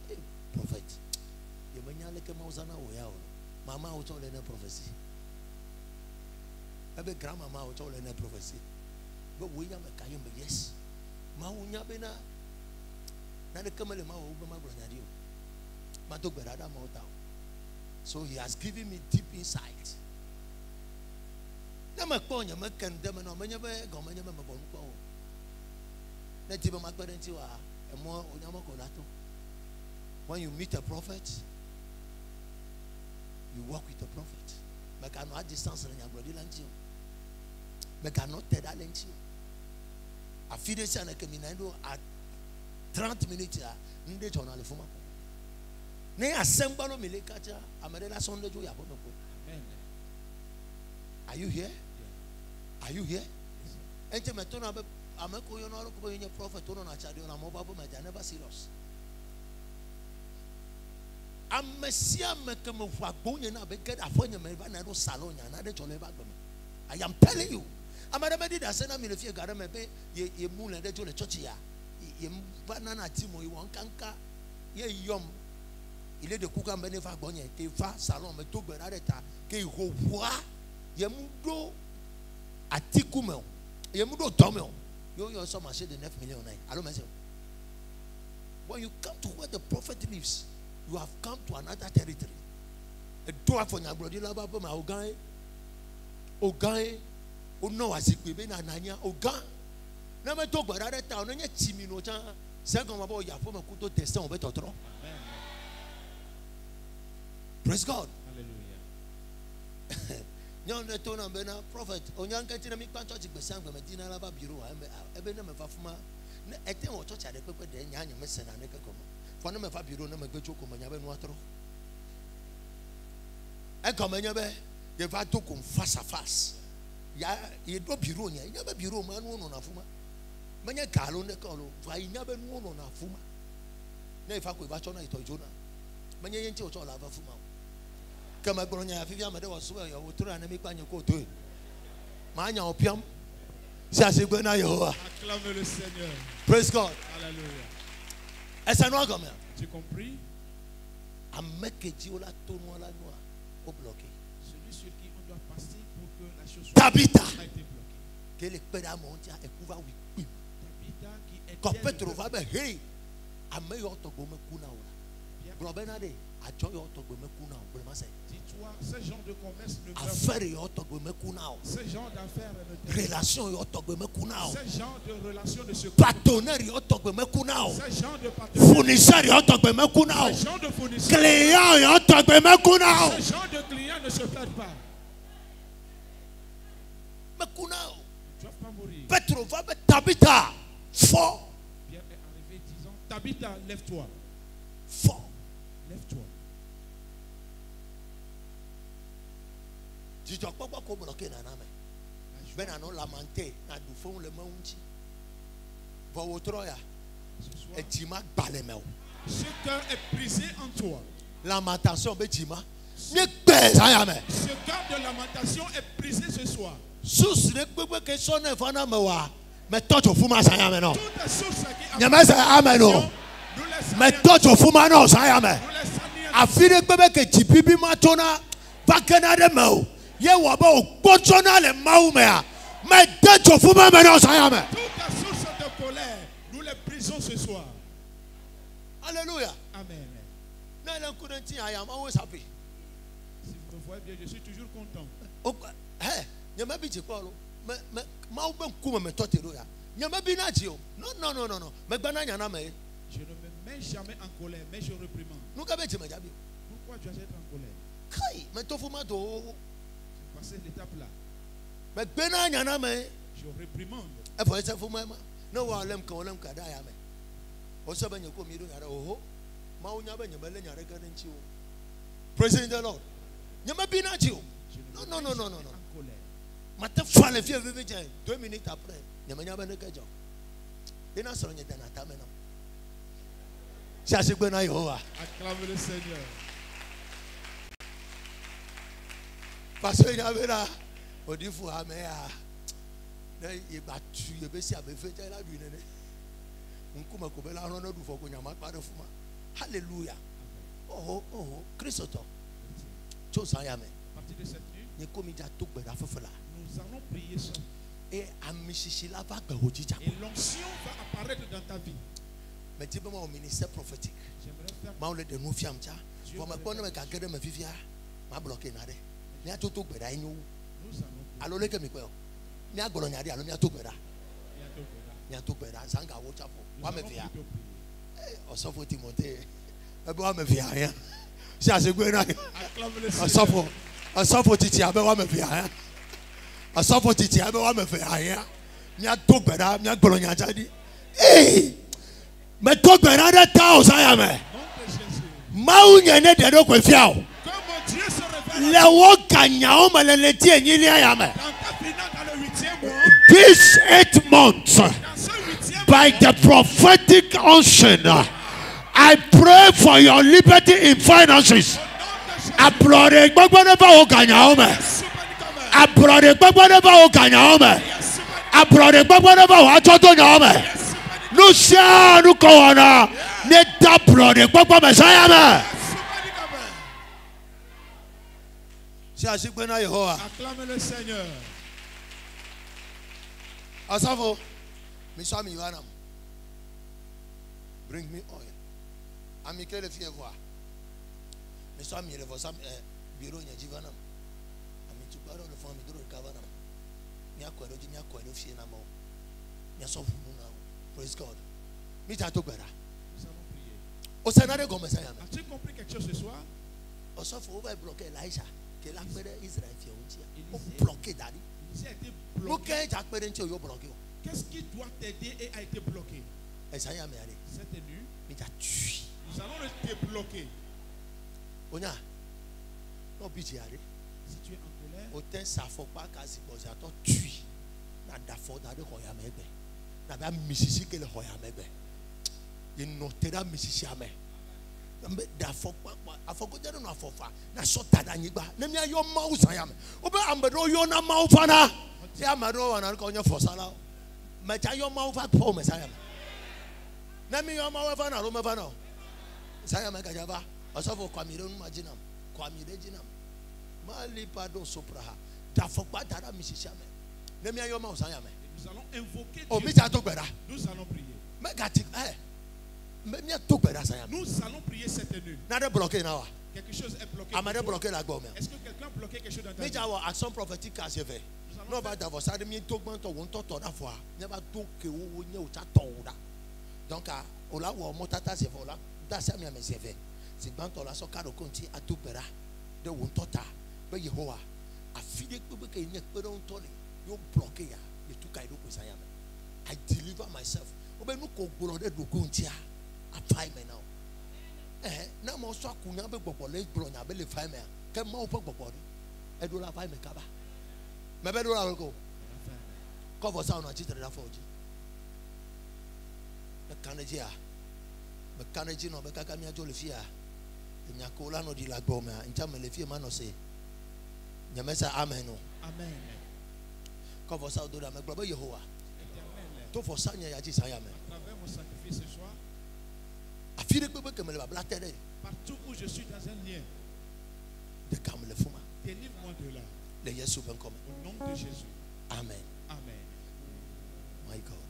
prophète. Ye me nya le ke mauzana woya o. Mama o to le ne prophétie. Ebe grand-maman o to le ne prophétie. Be woya me kayo me yes. Ma unya be na de kamele ma o be ma gloria dio. Ma to berada ma o ta. So he has given me deep insight. Na me kpo nya me ken de me no me nya be go me nya me bo nko o. Na ti be ma gbere nti wa emo onya mo ko lato. When you meet a prophet, you walk with a prophet. Me can no distance na nya glori lanti o. Me can no te da lanti o. Afide si na ke mi na ndo at 30 minutes a nde chona le fuma. Ne asemba no mele kacha amere la sonde jo ya bo ko. Amen. Are you here? Yeah. Are you here? Yes, Ente me to na be ameko yo no ro ko ye prophet to no na cha de na mo ba bo me ja never serious. Amesia me ke me fu agbonye na be get afonye me ba na do salon ya na de chole ba gbe me. I am telling you. Amara me did asena me le fie gare me be ye mu le de jo le church ya. Ye ba na na timo yi won kanka ye yom. Il est de kuka mbene fa gbonye ke fa salon me to gbera de ta ke ho wa ye mu do atiku me. Ye mu do to me. You also marché de 9 millions. Allô, monsieur. When you come to where the prophet lives, you have come to another territory. A door for your brother, la baba ma ogan, o no asikwe be na nanya ogan. Na me to gbara re ta o nye chimi no chan. Se kon ma bo ya fo me kuto testin o be totoro. Praise God. Hallelujah. Nyon ne to na be na prophet onyan kan ti na mi kwan church gbesan gbe medina la ba biro ebe na me fa fuma na eten o church ade pepe de nya anya me se na ne ka komo fo na me fa biro na me gbe choko manya be no atoro e ko manya be ye va to kon face à face ya ye do biro nya be biro ma no na fuma manya galo ne ko lo va nya be no na fuma na e fa ko ba chona ito jona manya ye nti o cho la va fuma kama gronya afia amade waso ya wotura na mi kwanye ko to ma nya opiam si asegbe na Yehovah. Acclame le Seigneur. Praise God. Alléluia. Est-ce non comme Tu compris? Amekeji ola tono la noa au bloqué. Celui sur qui on doit passer pour que la chose soit Tabita a été bloquée. que le peda montia e kuva wi Tabitha qui est ko Petro va be hey ameyo to go meku na ola globena de ajo yo to go meku na o bre ma say dis-toi, ce genre de commerce ne meurt affaire yo to go meku na o ce genre d'affaires ne te relation yo to go meku na o ce genre de relation ne se partenaire yo to go meku na o ce genre de partenaire fournisseur yo to go meku na o ce genre de fournisseur client yo to go meku na o ce genre de client ne se perd pas. Petro va mettre Tabitha. Fort. Pierre est arrivé disant, Tabitha, lève-toi. Fort. Lève-toi. Tu dois pas bloquer na name. Ben anon lamenté na du fond le maunti. Va otroya. Et tima balemeo. Ce cœur est brisé en toi. Lamentation be tima. Ce cœur de lamentation est brisé ce soir. Sous ne peut que son enfant mewa. Mais toi tu fuma ça yame non. Toutes les sources qui Nyama ça amen non. Mais toi tu fuma non ça yame. Afine bebe ke tipibi matona bakena de meo. Ye waba o kotona le maumea. Mais toi tu fuma non ça yame. Toutes les sources de colère, nous les brisons ce soir. Alléluia. Amen. I am always happy. Si vous me voyez bien, je suis toujours content. Hey, you may be Chipolo. Maubem Kuma Metotero. You may be Natio. No. Mais banana me. Je ne me mets jamais en colère, mais je réprimande. Nous qu'avez-tu Majabi? Pourquoi tu as été en colère? Kai, mais tofumato. J'ai passé l'étape là. Mais banana me. Je réprimande. Et pour ça, vous m'aimez. No one lem kadaya me. Also, when you come, you don't have oh. Praise the Lord. You may be not you. No. Mate fan if you have 2 minutes après. You may never get job. They're not so yet than a tamino. Shashibana Yoa. Acclame le Seigneur. Pastor Yavera. Odifu Amea. You bat you be see a befit. I do it. Unkuma Kubela Ronald for Kunyama Padofuma. Hallelujah. Oh, Christophe. Chose I am. Partie de cette nuit, nous allons prier ça. Et l'onction va apparaître dans ta vie. Mais tu peux au ministère prophétique. J'aimerais faire. Nous Osofo Timothée. Ebe me via rien. Si asegwe na. Osofo titi abe wa me via rien. Osofo titi abe wa me via rien. Nya togbera, nya gbolonya jadi. Eh! Me togbera de ta osaya me. Mawu nyene de do kwefia o. Le wo kanya o melele ti enyi ni aya me. This 8 months by the prophetic unction, I pray for your liberty in finances. I pray acclame le Seigneur. Asafo, Misami Yuanam. Bring me oil. Amical if you voir. Misami for some bureau in Jivanam. I mean to borrow the farm to recover them. Nyako, Nyako, if she no more. Yasofu now. Praise God. Mita to better. Nous allons prier. Osanare Gomesayam. As-tu compris quelque chose ce soir? Osafo over bloqué Elisha. Que la paix d'Israël fait bloqué Daddy. Qu'est-ce qui doit t'aider et a été bloqué? Cette nuit, nous allons le débloquer. Si tu es en colère, nous allons invoquer Dieu. Nous allons prier. Nous allons prier cette nuit. Quelque chose est bloqué. Est-ce que quelqu'un a bloqué quelque chose dans ta vie? Action prophétique casse fait. Non, pas d'avoir ça de mieux t'augmenter ou t'entendre la foi. N'importe où que vous n'ayez pas t'attendre. Donc, au là où on monte à ces volants, dans ces mêmes effets, c'est quand on a son cas de compte à tout pera de ou tota, ben Yehowa a filé que il n'y a pas d'entendre, il bloqué. I deliver myself. I find me now. Now I'm also going to be able to find me. Come on, I do not find me. Maybe I will go. Cover sound on cheated for you. The Canada, the Canadian of the Cacamia Jolifia, the Yacolano di la Goma, in Tamalifia Manose. Yamesa Ameno. Amen. Cover South Duda, my brother Yehoah. To for Sanya Yajis I am. I feel it comme la blatte. Partout où je suis dans un lien, de Kamele Fuma. Délivre-moi de là. Le Yesu ben comme. Au nom de Jésus. Amen. Amen. My God.